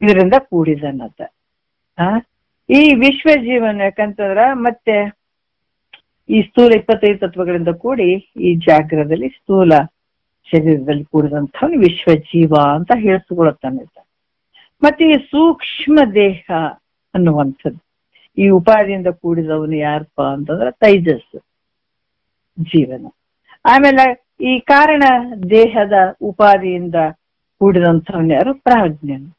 Speaker 1: ಇದರಿಂದ ಕೂಡಿದನಂತ. ಈ ವಿಶ್ವಜೀವನ ಯಾಕಂತಂದ್ರ ಮತ್ತೆ ಈ ಸ್ಥೂಲ 25 ತತ್ವಗಳಿಂದ ಕೂಡಿ ಈ ಜಾಗ್ರದಲ್ಲಿ ಸ್ಥೂಲ ಶರೀರದಲ್ಲಿ ಕೂಡಿದಂಥವ್ನು ವಿಶ್ವಜೀವ ಅಂತ ಹೇಳಿಸ್ಕೊಳತ್ತಾನೆ. ಮತ್ತೆ ಈ ಸೂಕ್ಷ್ಮ ದೇಹ ಅನ್ನುವಂಥದ್ದು ಈ ಉಪಾಧಿಯಿಂದ ಕೂಡಿದವನು ಯಾರಪ್ಪ ಅಂತಂದ್ರೆ ತೈಜಸ್ಸು ಜೀವನ. ಆಮೇಲೆ ಈ ಕಾರಣ ದೇಹದ ಉಪಾಧಿಯಿಂದ ಕೂಡಿದಂಥವನ್ ಯಾರು? ಪ್ರಾಜ್ಞನು.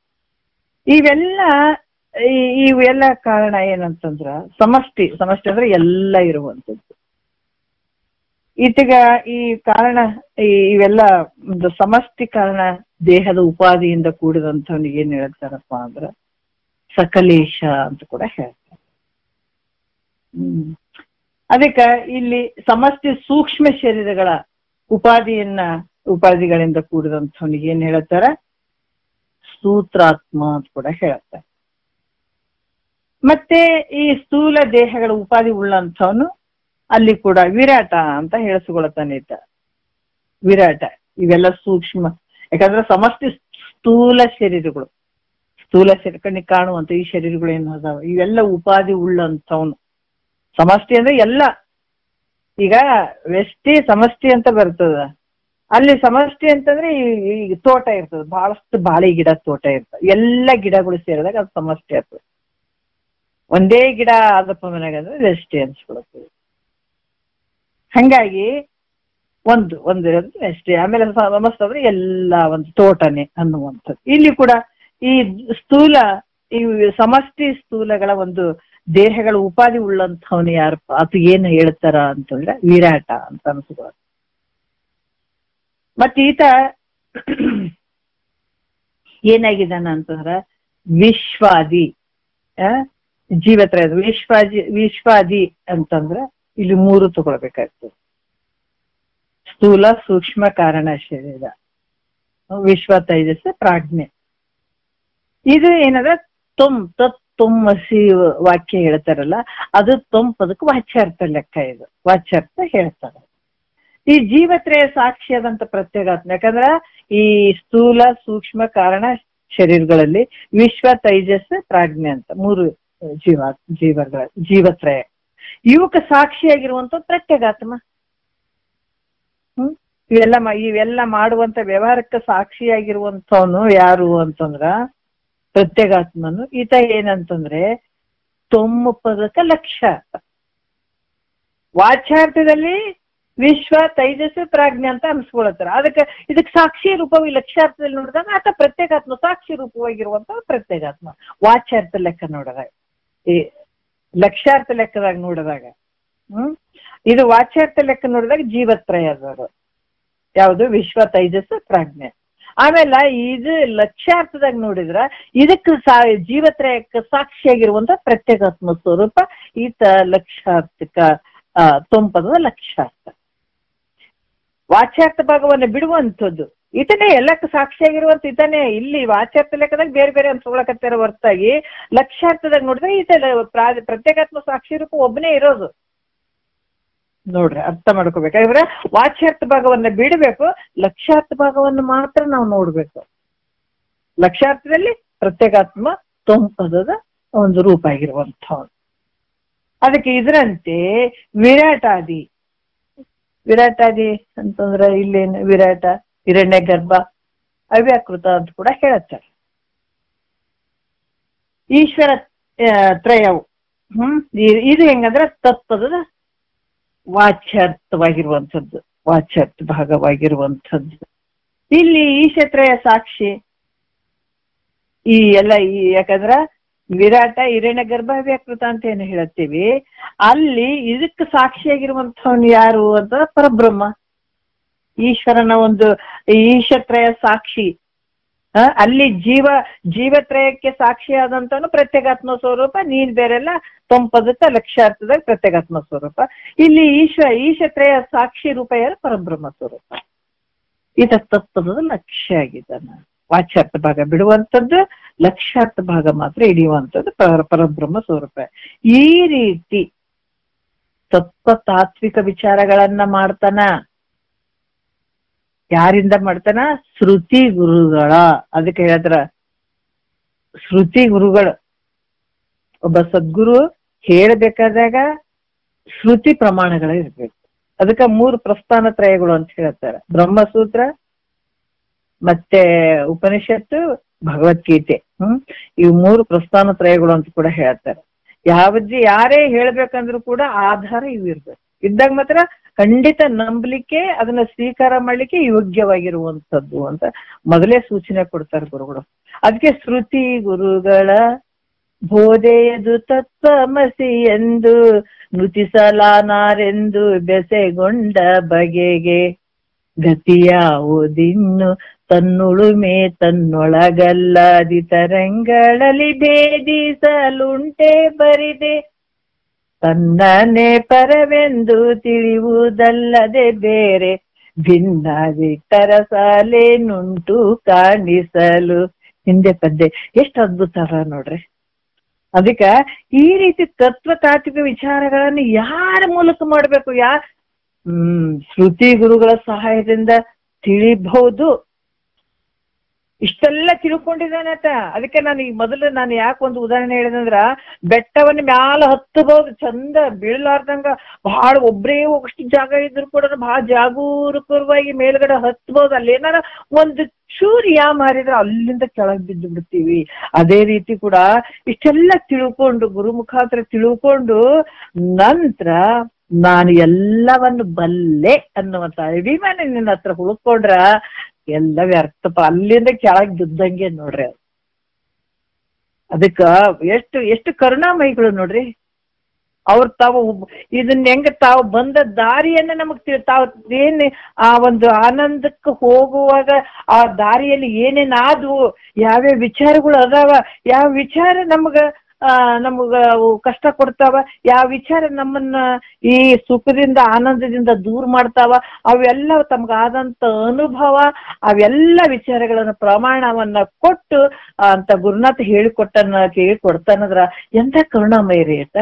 Speaker 1: ಇವೆಲ್ಲ ಕಾರಣ ಏನಂತಂದ್ರ ಸಮಷ್ಟಿ ಅಂದ್ರೆ ಎಲ್ಲ ಇರುವಂಥದ್ದು. ಈತಗ ಈ ಕಾರಣ ಇವೆಲ್ಲ ಒಂದು ಸಮಷ್ಟಿ ಕಾರಣ ದೇಹದ ಉಪಾಧಿಯಿಂದ ಕೂಡಿದಂಥವನಿಗೆ ಏನ್ ಹೇಳ್ತಾರಪ್ಪ ಅಂದ್ರ ಸಕಲೇಶ ಅಂತ ಕೂಡ ಹೇಳ್ತಾರೆ. ಅದಕ್ಕ ಇಲ್ಲಿ ಸಮಷ್ಟಿ ಸೂಕ್ಷ್ಮ ಶರೀರಗಳ ಉಪಾಧಿಗಳಿಂದ ಕೂಡಿದಂಥವನಿಗೆ ಏನ್ ಹೇಳ್ತಾರ? ಸೂತ್ರಾತ್ಮ ಅಂತ ಕೂಡ ಹೇಳ್ತಾರೆ. ಮತ್ತೆ ಈ ಸ್ಥೂಲ ದೇಹಗಳ ಉಪಾಧಿ ಉಳ್ಳಂಥವನು ಅಲ್ಲಿ ಕೂಡ ವಿರಾಟ ಅಂತ ಹೇಳಿಸ್ಕೊಳ್ತಾನೆ. ವಿರಾಟ ಇವೆಲ್ಲ ಸೂಕ್ಷ್ಮ. ಯಾಕಂದ್ರೆ ಸಮಷ್ಟಿ ಸ್ಥೂಲ ಶರೀರ ಕಣ್ಣಿಗೆ ಕಾಣುವಂತ ಈ ಶರೀರಗಳು ಏನು ಅದಾವ ಇವೆಲ್ಲ ಉಪಾಧಿ ಉಳ್ಳಂಥವನು. ಸಮಷ್ಟಿ ಅಂದ್ರೆ ಎಲ್ಲ. ಈಗ ವ್ಯಷ್ಟಿ ಸಮಷ್ಟಿ ಅಂತ ಬರ್ತದ. ಅಲ್ಲಿ ಸಮಷ್ಟಿ ಅಂತಂದ್ರೆ ಈ ತೋಟ ಇರ್ತದೆ, ಬಹಳಷ್ಟು ಬಾಳೆ ಗಿಡ ತೋಟ ಇರ್ತದೆ. ಎಲ್ಲ ಗಿಡಗಳು ಸೇರಿದಾಗ ಅದು ಸಮಷ್ಟಿ ಆಗ್ತದೆ. ಒಂದೇ ಗಿಡ ಆದಪ್ಪ ಮನೆಯಾಗ ಅಂದ್ರೆ ವ್ಯಷ್ಟಿ ಅನ್ಸ್ಕೊಳತ್ತದೆ. ಹಂಗಾಗಿ ಒಂದು ವ್ಯಷ್ಟಿ. ಆಮೇಲೆ ಸಮಸ್ತ ಅಂದ್ರೆ ಎಲ್ಲ ಒಂದು ತೋಟನೆ ಅನ್ನುವಂಥದ್ದು. ಇಲ್ಲಿ ಕೂಡ ಈ ಸ್ಥೂಲ ಈ ಸಮಷ್ಟಿ ಸ್ಥೂಲಗಳ ಒಂದು ದೇಹಗಳ ಉಪಾಧಿ ಉಳ್ಳಂಥವನು ಯಾರಪ್ಪ ಅದು ಏನ್ ಹೇಳ್ತಾರ ಅಂತಂದ್ರೆ ವಿರಾಟ ಅಂತ ಅನ್ಸ್ಕೊಳ್ಳೋದು. ಮತ್ತ ಈತ ಏನಾಗಿದ್ದಾನ ಅಂತಂದ್ರ ವಿಶ್ವಾದಿ, ಜೀವತ್ರಯದ ವಿಶ್ವಾದಿ ಅಂತಂದ್ರ ಇಲ್ಲಿ 3 ತಗೊಳ್ಬೇಕಾಗ್ತದೆ. ಸ್ಥೂಲ, ಸೂಕ್ಷ್ಮ, ಕಾರಣ, ಶರೀರ, ವಿಶ್ವ, ತೈಜಸ್, ಪ್ರಾಜ್ಞೆ. ಇದು ಏನಂದ್ರೆ ತೊಮ್ಮಸಿ ವಾಕ್ಯ ಹೇಳ್ತಾರಲ್ಲ, ಅದು ಪದಕ್ಕೆ ವಾಚ್ಯಾರ್ಥ ಲೆಕ್ಕ. ಇದು ವಾಚ್ಯಾರ್ಥ ಹೇಳ್ತಾರೆ. ಈ ಜೀವತ್ರಯ ಸಾಕ್ಷಿಯಾದಂತ ಪ್ರತ್ಯೇಗಾತ್ಮ, ಯಾಕಂದ್ರ ಈ ಸ್ಥೂಲ, ಸೂಕ್ಷ್ಮ, ಕಾರಣ, ಶರೀರಗಳಲ್ಲಿ ವಿಶ್ವ, ತೈಜಸ್, ಪ್ರಾಜ್ಞೆ ಅಂತ 3 ಜೀವತ್ರಯ. ಇವಕ್ಕೆ ಸಾಕ್ಷಿಯಾಗಿರುವಂತ ಪ್ರತ್ಯೇಗಾತ್ಮ. ಇವೆಲ್ಲ ಮಾಡುವಂತ ವ್ಯವಹಾರಕ್ಕೆ ಸಾಕ್ಷಿಯಾಗಿರುವಂತವನು ಯಾರು ಅಂತಂದ್ರ ಪ್ರತ್ಯೇಗಾತ್ಮನು. ಈತ ಏನಂತಂದ್ರೆ ಪದಕ ಲಕ್ಷ್ಯಾರ್ಥ. ವಾಚ್ಯಾರ್ಥದಲ್ಲಿ ವಿಶ್ವ, ತೈಜಸ್, ಪ್ರಾಜ್ಞೆ ಅಂತ ಅನ್ಸ್ಕೊಳತ್ತಾರ. ಇದಕ್ಕೆ ಸಾಕ್ಷಿ ರೂಪವಾಗಿ ಲಕ್ಷ್ಯಾರ್ಥದಲ್ಲಿ ನೋಡಿದಾಗ ಆತ ಪ್ರತ್ಯೇಗಾತ್ಮ, ಸಾಕ್ಷಿ ರೂಪವಾಗಿರುವಂತ ಪ್ರತ್ಯೇಗಾತ್ಮ. ವಾಚ್ಯಾರ್ಥ ಲೆಕ್ಕ ನೋಡಿದಾಗ, ಈ ಲಕ್ಷ್ಯಾರ್ಥ ಲೆಕ್ಕದಾಗ ನೋಡಿದಾಗ ಇದು ವಾಚ್ಯಾರ್ಥ ಲೆಕ್ಕ ನೋಡಿದಾಗ ಜೀವತ್ರಯ ಅದವರು ಯಾವುದು ವಿಶ್ವ, ತೈಜಸ್, ಪ್ರಾಜ್ಞೆ. ಆಮೇಲೆ ಇದು ಲಕ್ಷ್ಯಾರ್ಥದಾಗ ನೋಡಿದ್ರ ಇದಕ್ಕೆ ಜೀವತ್ರಯಕ್ಕೆ ಸಾಕ್ಷಿಯಾಗಿರುವಂತ ಪ್ರತ್ಯೇಕಾತ್ಮ ಸ್ವರೂಪ ಈತ ಲಕ್ಷ್ಯಾರ್ಥಕ ತೊಂಪದ ಲಕ್ಷ್ಯಾರ್ಥ. ವಾಚ್ಯಾರ್ಥ ಭಾಗವನ್ನ ಬಿಡುವಂಥದ್ದು ಈತನೇ, ಎಲ್ಲಕ್ಕೆ ಸಾಕ್ಷಿಯಾಗಿರುವಂತ ಈತನೇ. ಇಲ್ಲಿ ವಾಚ್ಯಾರ್ಥ ಲೆಕ್ಕದಾಗ ಬೇರೆ ಬೇರೆ ಅನ್ಸ್ಕೊಳಕತ್ತಾರ ಹೊರತಾಗಿ ಲಕ್ಷ್ಯಾರ್ಥದಾಗ ನೋಡಿದ್ರೆ ಈತ ಪ್ರತ್ಯೇಕಾತ್ಮ ಸಾಕ್ಷಿ ರೂಪ ಒಬ್ಬನೇ ಇರೋದು. ನೋಡ್ರಿ, ಅರ್ಥ ಮಾಡ್ಕೋಬೇಕಾದ್ರೆ ವಾಚ್ಯಾರ್ಥ ಭಾಗವನ್ನ ಬಿಡಬೇಕು, ಲಕ್ಷ್ಯಾರ್ಥ ಭಾಗವನ್ನು ಮಾತ್ರ ನಾವು ನೋಡ್ಬೇಕು. ಲಕ್ಷ್ಯಾರ್ಥದಲ್ಲಿ ಪ್ರತ್ಯೇಕಾತ್ಮ ತೊಂಪದದ ಒಂದು ರೂಪ ಆಗಿರುವಂಥವ್ನು. ಅದಕ್ಕೆ ಇದರಂತೆ ವಿರಾಟಾದಿ ಅಂತಂದ್ರ ಇಲ್ಲೇನು ವಿರಾಟ, ಹಿರಣ್ಯ ಗರ್ಭ, ಅವ್ಯಾಕೃತ ಅಂತ ಕೂಡ ಹೇಳತ್ತಾರೆ. ಈಶ್ವರ ತ್ರಯವು ಇದು ಹೆಂಗಂದ್ರ ತತ್ಪದದ ವಾಚ್ಯಾರ್ಥವಾಗಿರುವಂಥದ್ದು, ವಾಚ್ಯಾರ್ಥ ಭಾಗವಾಗಿರುವಂಥದ್ದು. ಇಲ್ಲಿ ಈಶತ್ರಯ ಸಾಕ್ಷಿ ಈ ಎಲ್ಲ ಯಾಕಂದ್ರ ವಿರಾಟ, ಹಿರಣ್ಯ ಗರ್ಭ, ವ್ಯಾಕೃತ ಅಂತ ಏನು ಹೇಳತ್ತೀವಿ, ಅಲ್ಲಿ ಇದಕ್ಕೆ ಸಾಕ್ಷಿಯಾಗಿರುವಂಥವನು ಯಾರು ಅಂತ ಪರಬ್ರಹ್ಮ, ಈಶ್ವರನ ಒಂದು ಈಶತ್ರಯ ಸಾಕ್ಷಿ. ಅಲ್ಲಿ ಜೀವತ್ರಯಕ್ಕೆ ಸಾಕ್ಷಿಯಾದಂತನು ಪ್ರತ್ಯೇಗಾತ್ಮ ಸ್ವರೂಪ, ನೀನ್ ಬೇರೆಲ್ಲ ತೊಂಪದತ್ತ ಲಕ್ಷ್ಯಾರ್ಥದಾಗ ಪ್ರತ್ಯೇಗಾತ್ಮ ಸ್ವರೂಪ. ಇಲ್ಲಿ ಈಶತ್ರಯ ಸಾಕ್ಷಿ ರೂಪ ಯಾರು ಪರಬ್ರಹ್ಮ ಸ್ವರೂಪ. ಈತ ತತ್ವದ ಲಕ್ಷ್ಯ ಆಗಿದ್ದಾನ. ವಾಚ್ಯಾರ್ಥ ಭಾಗ ಬಿಡುವಂಥದ್ದು, ಲಕ್ಷ್ಯಾರ್ಥ ಭಾಗ ಮಾತ್ರ ಹಿಡಿಯುವಂಥದ್ದು ಪರಬ್ರಹ್ಮ ಸ್ವರೂಪ. ಈ ರೀತಿ ತತ್ವ ತಾತ್ವಿಕ ವಿಚಾರಗಳನ್ನ ಮಾಡ್ತಾನ. ಯಾರಿಂದ ಮಾಡ್ತಾನ? ಶ್ರುತಿ ಗುರುಗಳ. ಅದಕ್ಕೆ ಹೇಳಿದ್ರ ಶ್ರುತಿ ಗುರುಗಳು. ಒಬ್ಬ ಸದ್ಗುರು ಹೇಳ್ಬೇಕಾದಾಗ ಶ್ರುತಿ ಪ್ರಮಾಣಗಳ ಇರ್ಬೇಕು. ಅದಕ್ಕೆ 3 ಪ್ರಸ್ಥಾನ ತ್ರಯಗಳು ಅಂತ ಹೇಳ್ತಾರೆ. ಬ್ರಹ್ಮಸೂತ್ರ, ಮತ್ತೆ ಉಪನಿಷತ್ತು, ಭಗವದ್ಗೀತೆ. ಇವು 3 ಪ್ರಸ್ಥಾನ ತ್ರಯಗಳು ಅಂತ ಕೂಡ ಹೇಳ್ತಾರೆ. ಯಾರೇ ಹೇಳ್ಬೇಕಂದ್ರೂ ಕೂಡ ಆಧಾರ ಇವು ಇರ್ಬೇಕು. ಇದ್ದಾಗ ಮಾತ್ರ ಖಂಡಿತ ನಂಬಲಿಕ್ಕೆ, ಅದನ್ನ ಸ್ವೀಕಾರ ಮಾಡ್ಲಿಕ್ಕೆ ಯೋಗ್ಯವಾಗಿರುವಂಥದ್ದು ಅಂತ ಮೊದಲೇ ಸೂಚನೆ ಕೊಡ್ತಾರೆ ಗುರುಗಳು. ಅದಕ್ಕೆ ಶ್ರುತಿ ಗುರುಗಳ ಬೋಧೆಯದು ತತ್ವಮಸಿ ಎಂದು ನುತಿಸಲಾನಾರೆಂದು ಬೆಸೆಗೊಂಡ ಬಗೆಗೆ ಗತಿಯಾವುದಿನ್ನು ತನ್ನುಳುಮೆ ತನ್ನೊಳಗಲ್ಲಾದಿ ತರಂಗಳಲ್ಲಿ ಭೇದಿಸಲುಂಟೆ ಬರಿದೆ ತನ್ನನೆ ಪರವೆಂದು ತಿಳಿಯುವುದಲ್ಲದೆ ಬೇರೆ ಭಿನ್ನಾದಿತರ ಸಾಲೇನುಂಟು ಕಾಣಿಸಲು. ಹಿಂದೆ ಪದ್ಯ ಎಷ್ಟು ಅದ್ಭುತ ಅಲ್ಲ ನೋಡ್ರಿ. ಅದಕ್ಕ ಈ ರೀತಿ ತತ್ವ ತಾತ್ವಿಕ ವಿಚಾರಗಳನ್ನು ಯಾರ ಮೂಲಕ ಮಾಡ್ಬೇಕು? ಶ್ರುತಿ ಗುರುಗಳ ಸಹಾಯದಿಂದ ತಿಳಿಬಹುದು. ಇಷ್ಟೆಲ್ಲ ತಿಳ್ಕೊಂಡಿದ್ದಾನೆ ಆತ. ಅದಕ್ಕೆ ನಾನು ಈಗ ಮೊದಲು ಯಾಕೆ ಒಂದು ಉದಾಹರಣೆ ಹೇಳಿದಂದ್ರ, ಬೆಟ್ಟವನ್ನ ಮ್ಯಾಲ ಹತ್ತಬಹುದು, ಚಂದ ಬೀಳಲಾರ್ದಂಗ ಬಹಳ ಒಬ್ರೇ ಅಷ್ಟು ಜಾಗ ಇದ್ರು ಕೂಡ ಬಹಳ ಜಾಗರೂಕವಾಗಿ ಮೇಲ್ಗಡೆ ಹತ್ಬಹುದು. ಅಲ್ಲಿ ಏನಾರ ಒಂದು ಚೂರು ಮಾರಿದ್ರೆ ಅಲ್ಲಿಂದ ಕೆಳಗೆ ಬಿದ್ದು ಬಿಡ್ತೀವಿ. ಅದೇ ರೀತಿ ಕೂಡ ಇಷ್ಟೆಲ್ಲ ತಿಳ್ಕೊಂಡು, ಗುರು ಮುಖಾಂತರ ತಿಳ್ಕೊಂಡು ನಂತರ ನಾನು ಎಲ್ಲವನ್ನು ಬಲ್ಲೆ ಅನ್ನುವಂತ ಅಭಿಮಾನ ನಿನ್ನ ಹತ್ರ ಹುಡ್ಕೊಂಡ್ರ ಎಲ್ಲ ವ್ಯರ್ಥಪ್ಪ, ಅಲ್ಲಿಂದ ಕೆಳಗೆ ಬಿದ್ದಂಗೆ ನೋಡ್ರಿ. ಅದಕ್ಕ ಎಷ್ಟು ಕರುಣಾಮಯಿಗಳು ನೋಡ್ರಿ. ಅವ್ರು ತಾವು ಇದನ್ನ ಹೆಂಗ ತಾವು ಬಂದ ದಾರಿಯನ್ನ ನಮಗ್ ತಾವು ಏನ್ ಆ ಒಂದು ಆನಂದಕ್ಕೆ ಹೋಗುವಾಗ ಆ ದಾರಿಯಲ್ಲಿ ಏನೇನಾದ್ವು, ಯಾವ್ಯಾವ ವಿಚಾರಗಳು ಅದಾವ, ಯಾವ ವಿಚಾರ ನಮಗ ಕಷ್ಟ ಕೊಡ್ತಾವ, ಯಾವ ವಿಚಾರ ನಮ್ಮನ್ನ ಈ ಸುಖದಿಂದ ಆನಂದದಿಂದ ದೂರ ಮಾಡ್ತಾವ, ಅವೆಲ್ಲ ತಮ್ಗಾದಂತ ಅನುಭವ, ಅವೆಲ್ಲ ವಿಚಾರಗಳನ್ನ ಪ್ರಮಾಣವನ್ನ ಕೊಟ್ಟು ಅಂತ ಗುರುನಾಥ ಹೇಳಿಕೊಡ್ತಾನಂದ್ರ ಎಂತ ಕರುಣಾಮಯ ರೀ ಆತ.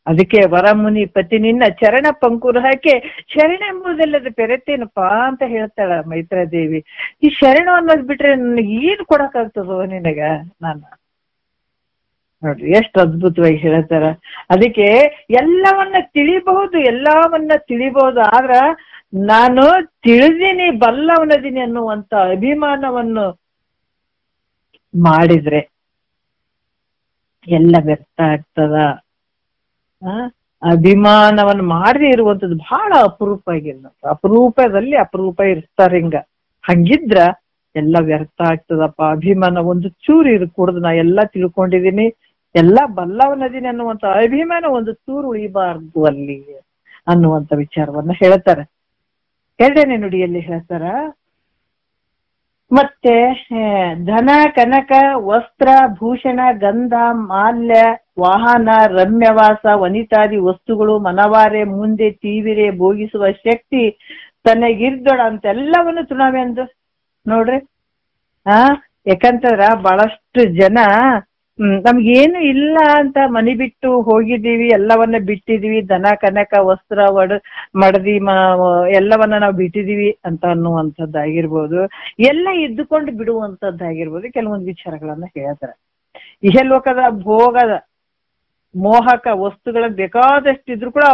Speaker 1: ಅದಕ್ಕೆ ವರಮುನಿ ಪತಿ ನಿನ್ನ ಚರಣ ಪಂಕುರು ಹಾಕಿ ಶರಣ ಎಂಬುದೆಲ್ಲದ ಪೆರೆತೇನಪ್ಪಾ ಅಂತ ಹೇಳ್ತಾಳ ಮೈತ್ರಾದೇವಿ. ಈ ಶರಣ ಅನ್ನೋದ್ ಬಿಟ್ರೆ ನನಗೆ ಏನ್ ಕೊಡಕ್ಕಾಗ್ತದೋ ನಿನಗ ನಾನು. ನೋಡ್ರಿ ಎಷ್ಟು ಅದ್ಭುತವಾಗಿ ಹೇಳ್ತಾರ. ಅದಕ್ಕೆ ಎಲ್ಲವನ್ನ ತಿಳಿಬಹುದು, ಆದ್ರ ನಾನು ತಿಳಿದೀನಿ ಬಲ್ಲವನದೀನಿ ಅನ್ನುವಂತ ಅಭಿಮಾನವನ್ನು ಮಾಡಿದ್ರೆ ಎಲ್ಲ ವ್ಯರ್ಥ ಆಗ್ತದ. ಅಭಿಮಾನವನ್ನು ಮಾಡದೇ ಇರುವಂತದ್ದು ಬಹಳ ಅಪರೂಪ ಆಗಿಲ್ಲ. ಅಪರೂಪದಲ್ಲಿ ಅಪರೂಪ ಇರ್ತಾರ ಹಿಂಗ. ಹಂಗಿದ್ರ ಎಲ್ಲ ವ್ಯರ್ಥ ಆಗ್ತದಪ್ಪ. ಅಭಿಮಾನ ಒಂದು ಚೂರು ಇರ್ಕೂಡ್ದು. ನಾ ಎಲ್ಲಾ ತಿಳ್ಕೊಂಡಿದೀನಿ, ಎಲ್ಲಾ ಬಲ್ಲವನದೀನಿ ಅನ್ನುವಂತ ಅಭಿಮಾನ ಒಂದು ಚೂರು ಉಳಿಬಾರ್ದು ಅಲ್ಲಿ ಅನ್ನುವಂತ ವಿಚಾರವನ್ನ ಹೇಳ್ತಾರೆ. ಎರಡನೇ ನುಡಿಯಲ್ಲಿ ಹೇಳ್ತಾರ, ಮತ್ತೆ ಧನ ಕನಕ ವಸ್ತ್ರ ಭೂಷಣ ಗಂಧ ಮಾಲ್ಯ ವಾಹನ ರಮ್ಯವಾಸ ವನಿತಾದಿ ವಸ್ತುಗಳು ಮನವಾರೆ ಮುಂದೆ ತೀವಿರೆ ಭೋಗಿಸುವ ಶಕ್ತಿ ತನಗಿರ್ದೊಡ ಅಂತೆಲ್ಲವನ್ನು ತೃಣವೆ ಅಂದು ನೋಡ್ರಿ. ಯಾಕಂತಂದ್ರ ಬಹಳಷ್ಟು ಜನ ನಮ್ಗೇನು ಇಲ್ಲ ಅಂತ ಮನಿ ಬಿಟ್ಟು ಹೋಗಿದ್ದೀವಿ, ಎಲ್ಲವನ್ನ ಬಿಟ್ಟಿದೀವಿ, ದನ ಕನಕ ವಸ್ತ್ರ ಮಡದಿ ಎಲ್ಲವನ್ನ ನಾವು ಬಿಟ್ಟಿದೀವಿ ಅಂತ ಅನ್ನುವಂಥದ್ದಾಗಿರ್ಬೋದು, ಎಲ್ಲ ಇದ್ದುಕೊಂಡು ಬಿಡುವಂಥದ್ದಾಗಿರ್ಬೋದು. ಕೆಲವೊಂದು ವಿಚಾರಗಳನ್ನ ಹೇಳ್ತಾರೆ. ಇಹಲೋಕದ ಭೋಗದ ಮೋಹಕ ವಸ್ತುಗಳನ್ನ ಬೇಕಾದಷ್ಟಿದ್ರು ಕೂಡ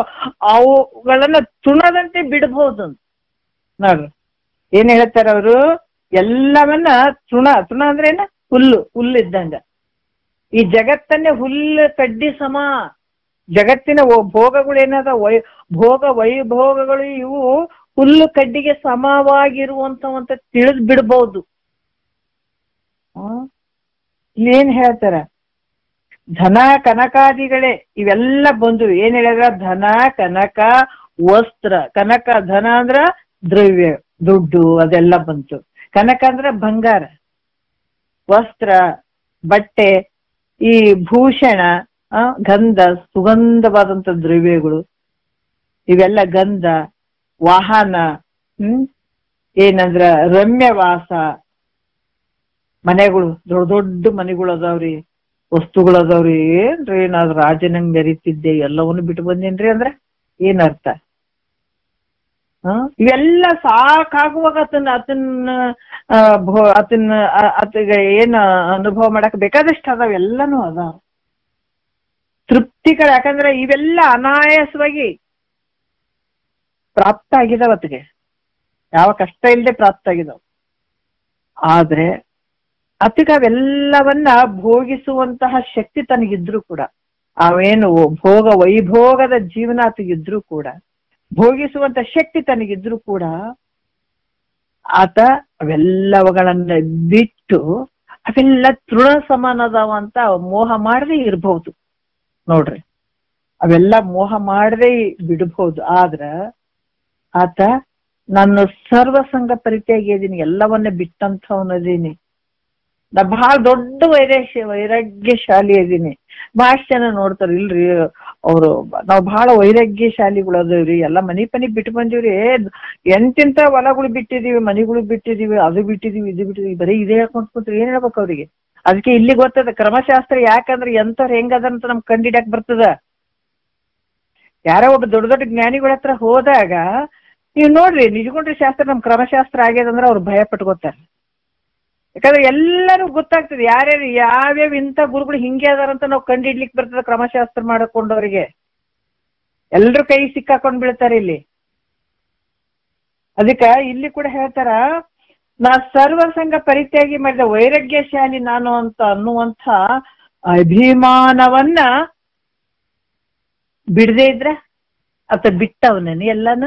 Speaker 1: ಅವುಗಳನ್ನ ತೃಣದಂತೆ ಬಿಡಬಹುದು ಅಂತ ನೋಡ್ರಿ. ಏನ್ ಹೇಳ್ತಾರ ಅವರು, ಎಲ್ಲವನ್ನ ತೃಣ ಅಂದ್ರೆ ಏನ, ಹುಲ್ಲು ಇದ್ದಂಗ. ಈ ಜಗತ್ತನ್ನೇ ಹುಲ್ಲು ಕಡ್ಡಿ ಸಮ. ಜಗತ್ತಿನ ಭೋಗಗಳು ಏನದ ಭೋಗ ವೈಭೋಗಗಳು ಇವು ಹುಲ್ಲು ಕಡ್ಡಿಗೆ ಸಮವಾಗಿರುವಂತ ತಿಳಿದ್ ಬಿಡ್ಬಹುದು. ಇಲ್ಲೇನ್ ಹೇಳ್ತಾರ, ಧನ ಕನಕಾದಿಗಳೇ ಇವೆಲ್ಲ ಬಂದು ಏನ್ ಹೇಳಿದ್ರ, ಧನ ಕನಕ ವಸ್ತ್ರ. ಕನಕ ಧನ ಅಂದ್ರ ದ್ರವ್ಯ, ದುಡ್ಡು, ಅದೆಲ್ಲ ಬಂತು. ಕನಕ ಅಂದ್ರ ಬಂಗಾರ, ವಸ್ತ್ರ ಬಟ್ಟೆ, ಈ ಭೂಷಣ ಗಂಧ ಸುಗಂಧವಾದಂತ ದ್ರವ್ಯಗಳು ಇವೆಲ್ಲ ಗಂಧ, ವಾಹನ, ಏನಂದ್ರ ರಮ್ಯವಾಸ, ಮನೆಗಳು ದೊಡ್ಡ ದೊಡ್ಡ ಮನೆಗಳು ಅದಾವ್ರಿ, ವಸ್ತುಗಳು ಅದಾವ್ರಿ. ಏನ್ರಿ ನಾವ್ ರಾಜನಂಗ್ ಮೆರಿತಿದ್ದೆ ಎಲ್ಲವನ್ನು ಬಿಟ್ಟು ಬಂದೇನ್ರಿ ಅಂದ್ರ ಏನರ್ಥ? ಇವೆಲ್ಲ ಸಾಕಾಗುವಾಗ ಆತಗ ಏನ್ ಅನುಭವ ಮಾಡಕ್ ಬೇಕಾದಷ್ಟು ಅದಾವ, ಎಲ್ಲಾನು ಅದಾವ ತೃಪ್ತಿಗಳು. ಯಾಕಂದ್ರೆ ಇವೆಲ್ಲ ಅನಾಯಾಸವಾಗಿ ಪ್ರಾಪ್ತ ಆಗಿದಾವ, ಆತಗೆ ಯಾವ ಕಷ್ಟ ಇಲ್ಲದೆ ಪ್ರಾಪ್ತ ಆಗಿದಾವ. ಆದ್ರೆ ಆತಗ ಅವೆಲ್ಲವನ್ನ ಭೋಗಿಸುವಂತಹ ಶಕ್ತಿ ತನಗಿದ್ರು ಕೂಡ, ಅವೇನು ಭೋಗ ವೈಭೋಗದ ಜೀವನ ಆತಗಿದ್ರು ಕೂಡ, ಭೋಗಿಸುವಂತ ಶಕ್ತಿ ತನಗಿದ್ರು ಕೂಡ ಆತ ಅವೆಲ್ಲವುಗಳನ್ನ ಬಿಟ್ಟು ಅವೆಲ್ಲ ತೃಣ ಸಮಾನದಾವ ಅಂತ ಮೋಹ ಮಾಡದೆ ಇರ್ಬಹುದು ನೋಡ್ರಿ. ಅವೆಲ್ಲ ಮೋಹ ಮಾಡದೆ ಬಿಡಬಹುದು. ಆದ್ರ ಆತ ನಾನು ಸರ್ವಸಂಗ ಪರಿತ್ಯಾಗಿ ಇದೀನಿ, ಎಲ್ಲವನ್ನ ಬಿಟ್ಟಂಥವನದೀನಿ, ನಾ ಬಹಳ ದೊಡ್ಡ ವೈರಾಗ್ಯಶಾಲಿ ಇದೀನಿ. ಬಹಳ ಜನ ನೋಡ್ತಾರ, ಇಲ್ರಿ ಅವ್ರು ನಾವ್ ಬಹಳ ವೈರಾಗ್ಯಶಾಲಿಗಳು ಅದೇವ್ರಿ, ಎಲ್ಲಾ ಮನಿ ಪನಿ ಬಿಟ್ಟು ಬಂದಿವ್ರಿ, ಎಂತಿಂತ ಹೊಲಗಳು ಬಿಟ್ಟಿದೀವಿ, ಮನಿಗಳು ಬಿಟ್ಟಿದೀವಿ, ಅದು ಬಿಟ್ಟಿದೀವಿ, ಇದು ಬಿಟ್ಟಿದೀವಿ, ಬರೀ ಇದೇ ಹಾಕೊಂಡ್ಕೊಂಡ್ರಿ ಏನ್ ಹೇಳ್ಬೇಕು ಅವ್ರಿಗೆ? ಅದಕ್ಕೆ ಇಲ್ಲಿ ಗೊತ್ತದ ಕ್ರಮಶಾಸ್ತ್ರ. ಯಾಕಂದ್ರೆ ಎಂತವ್ರು ಹೆಂಗದಂತ ನಮ್ಗೆ ಕಂಡಿಡ್ಯಾಕ್ ಬರ್ತದ. ಯಾರೋ ಒಬ್ಬ ದೊಡ್ಡ ದೊಡ್ಡ ಜ್ಞಾನಿಗಳ ಹತ್ರ ಹೋದಾಗ ನೀವು ನೋಡ್ರಿ, ನಿಜಗೊಂಡ್ರಿ ಶಾಸ್ತ್ರ ನಮ್ ಕ್ರಮಶಾಸ್ತ್ರ ಆಗ್ಯದಂದ್ರೆ ಅವ್ರು ಭಯ ಪಟ್ಕೋತಾರ. ಯಾಕಂದ್ರೆ ಎಲ್ಲರೂ ಗೊತ್ತಾಗ್ತದೆ ಯಾರ್ಯಾರು ಯಾವ್ಯಾವ ಇಂಥ ಗುರುಗಳು ಹಿಂಗೆ ಅದಾರಂತ ನಾವು ಕಂಡಿಡ್ಲಿಕ್ಕೆ ಬರ್ತದೆ. ಕ್ರಮಶಾಸ್ತ್ರ ಮಾಡಿಕೊಂಡವ್ರಿಗೆ ಎಲ್ರು ಕೈ ಸಿಕ್ಕಾಕೊಂಡ್ ಬೀಳ್ತಾರೆ ಇಲ್ಲಿ. ಅದಕ್ಕ ಇಲ್ಲಿ ಕೂಡ ಹೇಳ್ತಾರ, ನಾ ಸರ್ವಸಂಗ ಪರಿತ್ಯಾಗಿ ಮಾಡಿದ ವೈರಾಗ್ಯಶಾಲಿ ನಾನು ಅಂತ ಅನ್ನುವಂಥ ಅಭಿಮಾನವನ್ನ ಬಿಡದೆ ಇದ್ರ ಅತ ಬಿಟ್ಟವನೇನು ಎಲ್ಲಾನ?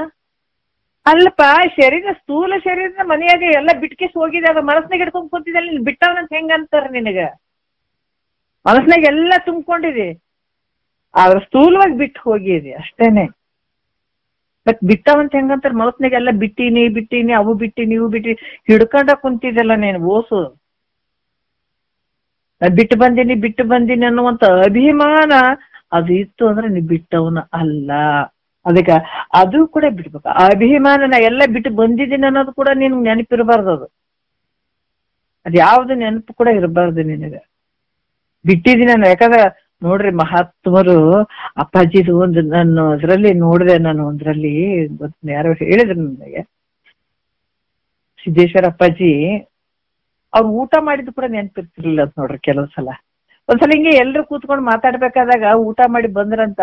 Speaker 1: ಅಲ್ಲಪ್ಪ, ಶರೀರ ಸ್ಥೂಲ ಶರೀರದ ಮನೆಯಾಗ ಎಲ್ಲ ಬಿಟ್ಕೇಸ್ ಹೋಗಿದೆ, ಅದ ಮನಸ್ನಾಗ ಹಿಡ್ಕೊಂಡ್ ಕೂತಿದ್ದಲ್ಲಿ ನೀನ್ ಬಿಟ್ಟವನಂತ ಹೆಂಗಂತಾರ ನಿನಗ? ಮನಸ್ನಾಗ ಎಲ್ಲ ತುಂಬ್ಕೊಂಡಿದೆ. ಆದ್ರೆ ಸ್ಥೂಲವಾಗಿ ಬಿಟ್ಟು ಹೋಗಿರಿ ಅಷ್ಟೇನೆ. ಬಟ್ ಬಿಟ್ಟವಂತ ಹೆಂಗಂತಾರೆ ಮನಸ್ನಾಗೆಲ್ಲ ಬಿಟ್ಟಿನಿ ಅವು ಬಿಟ್ಟಿನಿ ಇವು ಬಿಟ್ಟಿ ಹಿಡ್ಕೊಂಡ ಕುಂತಿದ್ದಲ್ಲ ನೀನು ಓಸು. ಬಿಟ್ಟು ಬಂದೀನಿ ಅನ್ನುವಂತ ಅಭಿಮಾನ ಅದು ಇತ್ತು ಅಂದ್ರೆ ನೀ ಬಿಟ್ಟವನ ಅಲ್ಲ. ಅದಕ್ಕೆ ಅದು ಕೂಡ ಬಿಡ್ಬೇಕು. ಆ ಅಭಿಮಾನನ ಎಲ್ಲ ಬಿಟ್ಟು ಬಂದಿದ್ದೀನಿ ಅನ್ನೋದು ಕೂಡ ನಿನ್ಗೆ ನೆನಪಿರಬಾರ್ದು. ಅದು ಯಾವ್ದು ನೆನಪು ಕೂಡ ಇರಬಾರ್ದು ನಿನಗೆ. ಬಿಟ್ಟಿದ್ದೀನಿ ನಾನು. ಯಾಕಂದ್ರೆ ನೋಡ್ರಿ ಮಹಾತ್ಮರು ಅಪ್ಪಾಜಿದು ಒಂದು ನಾನು ಅದ್ರಲ್ಲಿ ನೋಡಿದೆ. ನಾನು ಒಂದ್ರಲ್ಲಿ ಯಾರೋ ಹೇಳಿದ್ರು ನನಗೆ, ಸಿದ್ದೇಶ್ವರ ಅಪ್ಪಾಜಿ ಅವ್ರು ಊಟ ಮಾಡಿದ್ದು ಕೂಡ ನೆನಪಿರ್ತಿರ್ಲಿಲ್ಲ ಅಂತ ನೋಡ್ರಿ. ಕೆಲವು ಸಲ ಒಂದ್ಸಲ ಹಿಂಗೆ ಎಲ್ರು ಕೂತ್ಕೊಂಡು ಮಾತಾಡ್ಬೇಕಾದಾಗ ಊಟ ಮಾಡಿ ಬಂದ್ರಂತ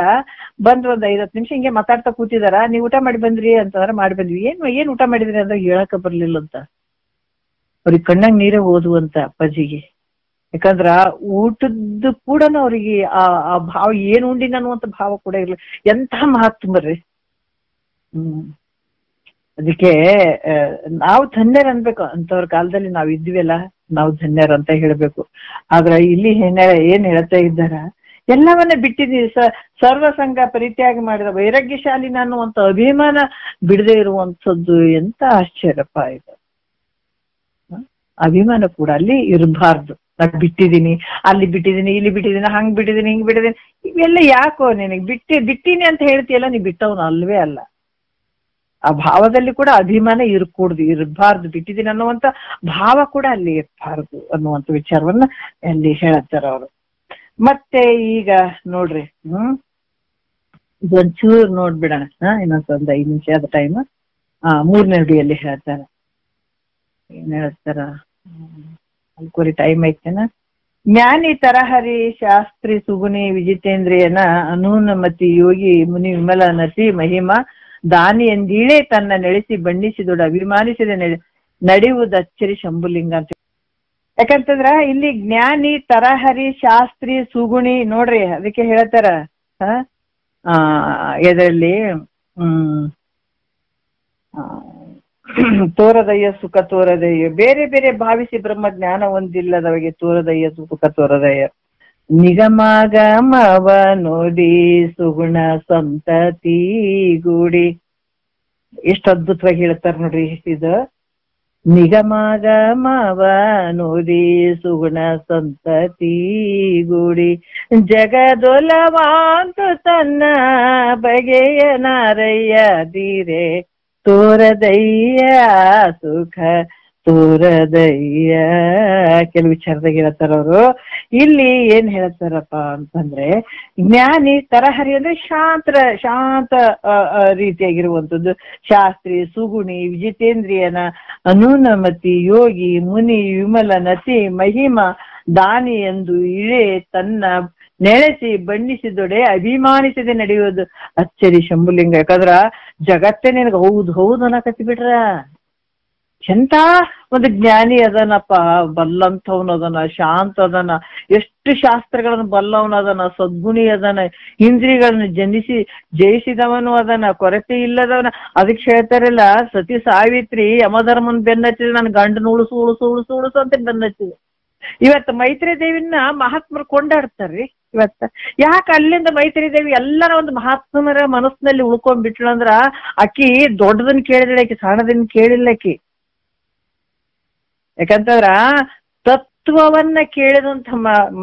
Speaker 1: ಬಂದ್ ಒಂದ್ 5-10 ನಿಮಿಷ ಹಿಂಗೆ ಮಾತಾಡ್ತಾ ಕೂತಿದಾರ. ನೀವ್ ಊಟ ಮಾಡಿ ಬಂದ್ರಿ ಅಂತಂದ್ರೆ ಮಾಡಿ ಬಂದ್ವಿ. ಏನ್ ಊಟ ಮಾಡಿದ್ರಿ ಅಂದ್ರೆ ಹೇಳಕ ಬರ್ಲಿಲ್ಲ ಅಂತ. ಅವ್ರಿಗೆ ಕಣ್ಣಾಗ ನೀರೇ ಹೋದ್ವು ಅಂತ ಅಪ್ಪಾಜಿಗೆ. ಯಾಕಂದ್ರ ಊಟದ್ದು ಕೂಡ ಅವ್ರಿಗೆ ಆ ಭಾವ ಏನ್ ಉಂಡಿನ ಅನ್ನುವಂತ ಭಾವ ಕೂಡ ಇರ್ಲಿ. ಎಂಥ ಮಹಾತ್ಮರ್ರಿ. ಅದಕ್ಕೆ ನಾವು ಧನ್ಯರ ಅನ್ಬೇಕು. ಅಂತವ್ರ ಕಾಲದಲ್ಲಿ ನಾವ್ ಇದ್ವಿಲ್ಲ, ನಾವು ಧನ್ಯರ ಅಂತ ಹೇಳ್ಬೇಕು. ಆದ್ರ ಇಲ್ಲಿ ಏನ್ ಹೇಳ್ತಾ ಇದ್ದಾರ, ಎಲ್ಲವನ್ನ ಬಿಟ್ಟಿದ್ದೀವಿ. ಸರ್ವ ಸಂಘ ಪರಿತ್ಯಾಗ ಮಾಡಿದ ವೈರಾಗ್ಯಶಾಲಿ ಅನ್ನುವಂತ ಅಭಿಮಾನ ಬಿಡದೆ ಇರುವಂತದ್ದು ಎಂತ ಆಶ್ಚರ್ಯಪ್ಪ ಇದು. ಅಭಿಮಾನ ಕೂಡ ಅಲ್ಲಿ ಇರಬಾರ್ದು. ನಾನು ಬಿಟ್ಟಿದ್ದೀನಿ, ಅಲ್ಲಿ ಬಿಟ್ಟಿದ್ದೀನಿ, ಇಲ್ಲಿ ಬಿಟ್ಟಿದ್ದೀನಿ, ಹಂಗ್ ಬಿಟ್ಟಿದ್ದೀನಿ, ಹಿಂಗ್ ಬಿಟ್ಟಿದ್ದೀನಿ, ಇವೆಲ್ಲ ಯಾಕೋ ನಿನಗೆ ಬಿಟ್ಟಿನಿ ಅಂತ ಹೇಳ್ತೀಯಲ್ಲ, ನೀ ಬಿಟ್ಟವನು ಅಲ್ವೇ ಅಲ್ಲ. ಆ ಭಾವದಲ್ಲಿ ಕೂಡ ಅಭಿಮಾನ ಇರಬಾರ್ದು. ಬಿಟ್ಟಿದ್ದೀನಿ ಅನ್ನುವಂತ ಭಾವ ಕೂಡ ಅಲ್ಲಿ ಇರಬಾರ್ದು ಅನ್ನುವಂತ ವಿಚಾರವನ್ನ ಅಲ್ಲಿ ಹೇಳತ್ತಾರ ಅವರು. ಮತ್ತೆ ಈಗ ನೋಡ್ರಿ, ಇದೊಂಚೂರು ನೋಡ್ಬಿಡೋಣ. ಇನ್ನೊಂದ್ 5 ನಿಮಿಷ ಆದ ಟೈಮ್. 3ನೇ ನುಡಿಯಲ್ಲಿ ಹೇಳ್ತಾರ. ಏನ್ ಹೇಳ್ತಾರ ಅಲ್ಕೋರಿ ಟೈಮ್ ಐತೆನ. ಜ್ಞಾನಿ ತರಹರಿ ಶಾಸ್ತ್ರಿ ಸುಗುಣಿ ವಿಜಿತೇಂದ್ರಿಯನ ಅನೂನಮತಿ ಯೋಗಿ ಮುನಿ ವಿಮಲ ನತಿ ಮಹಿಮಾ ದಾನಿ ಎಂದೀಳೆ ತನ್ನ ನೆಲೆಸಿ ಬಣ್ಣಿಸಿದೊಡ ಅಭಿಮಾನಿಸಿದ ನಡೆಯುವುದಚ್ಚರಿ ಶಂಭುಲಿಂಗ ಅಂತ. ಯಾಕಂತಂದ್ರ ಇಲ್ಲಿ ಜ್ಞಾನಿ ತರಹರಿ ಶಾಸ್ತ್ರಿ ಸುಗುಣಿ ನೋಡ್ರಿ, ಅದಕ್ಕೆ ಹೇಳ್ತಾರ ಇದರಲ್ಲಿ ತೋರದಯ್ಯ ಸುಖ ತೋರದಯ್ಯ, ಬೇರೆ ಬೇರೆ ಭಾವಿಸಿ ಬ್ರಹ್ಮ ಜ್ಞಾನ ಒಂದಿಲ್ಲದವಗೆ ತೋರದಯ್ಯ ಸುಖ ತೋರದಯ್ಯ. ನಿಗಮಾಗಮವ ನೋಡಿ ಸುಗುಣ ಸಂತತಿ ಗೂಡಿ. ಎಷ್ಟು ಅದ್ಭುತವಾಗಿ ಹೇಳ್ತಾರ ನೋಡ್ರಿ ಇದು. ನಿಗಮಾಗಮವ ನೋಡಿ ಸುಗುಣ ಸಂತತಿ ಗೂಡಿ ಜಗದೊಲವಾಂತು ತನ್ನ ಬಗೆಯ ನಾರಯ್ಯ ಧೀರೆ ತೋರದಯ್ಯ ಸುಖ ತೋರದಯ್ಯ. ಕೆಲವು ವಿಚಾರದಾಗ ಹೇಳ್ತಾರ ಅವರು. ಇಲ್ಲಿ ಏನ್ ಹೇಳ್ತಾರಪ್ಪ ಅಂತಂದ್ರೆ, ಜ್ಞಾನಿ ತರಹರಿ ಅಂದ್ರೆ ಶಾಂತ ರೀತಿಯಾಗಿರುವಂಥದ್ದು. ಶಾಸ್ತ್ರಿ ಸುಗುಣಿ ವಿಜಿತೇಂದ್ರಿಯನ ಅನೂನಮತಿ ಯೋಗಿ ಮುನಿ ವಿಮಲ ನತಿ ಮಹಿಮಾ ದಾನಿ ಎಂದು ಇಳೆ ತನ್ನ ನೆಲೆಸಿ ಬಣ್ಣಿಸಿದೊಡೆ ಅಭಿಮಾನಿಸದೆ ನಡೆಯುವುದು ಅಚ್ಚರಿ ಶಂಭುಲಿಂಗ. ಯಾಕಂದ್ರ ಜಗತ್ತೇ ನಿನಗೆ ಹೌದು ಅನ್ನಕತ್ತಿ ಬಿಟ್ರ. ಎಂತ ಒಂದು ಜ್ಞಾನಿ ಅದನಪ್ಪ, ಬಲ್ಲಂಥವ್ನ ಅದನ, ಶಾಂತ ಅದನ, ಎಷ್ಟು ಶಾಸ್ತ್ರಗಳನ್ನು ಬಲ್ಲವನ ಅದನ, ಸದ್ಗುಣಿ ಅದನ, ಇಂದ್ರಿಯಗಳನ್ನು ಜಯಿಸಿದವನು ಅದನ, ಕೊರತೆ ಇಲ್ಲದವನ. ಅದಕ್ಕೆ ಹೇಳ್ತಾರಲ್ಲ, ಸತಿ ಸಾವಿತ್ರಿ ಯಮಧರ್ಮನ್ ಬೆನ್ನಚ್ಚಿದ ನನ್ನ ಗಂಡನ ಉಳಿಸು ಉಳಿಸು ಉಳಿಸು ಉಳಿಸು ಅಂತ ಬೆನ್ನಚ್ಚಿದ. ಇವತ್ತು ಮೈತ್ರಿ ದೇವಿನ ಮಹಾತ್ಮರು ಕೊಂಡಾಡ್ತಾರ್ರಿ. ಇವತ್ತ ಯಾಕೆ ಅಲ್ಲಿಂದ ಮೈತ್ರಿ ದೇವಿ ಎಲ್ಲರ ಒಂದು ಮಹಾತ್ಮರ ಮನಸ್ಸಿನಲ್ಲಿ ಉಳ್ಕೊಂಡ್ಬಿಟ್ಳಂದ್ರ, ಆಕಿ ದೊಡ್ಡದನ್ನ ಕೇಳಿದಳ, ಆಕಿ ಸಣ್ಣದನ್ನ ಕೇಳಿಲ್ಲ ಆಕಿ. ಯಾಕಂತಂದ್ರ ತತ್ವವನ್ನ ಕೇಳಿದಂತ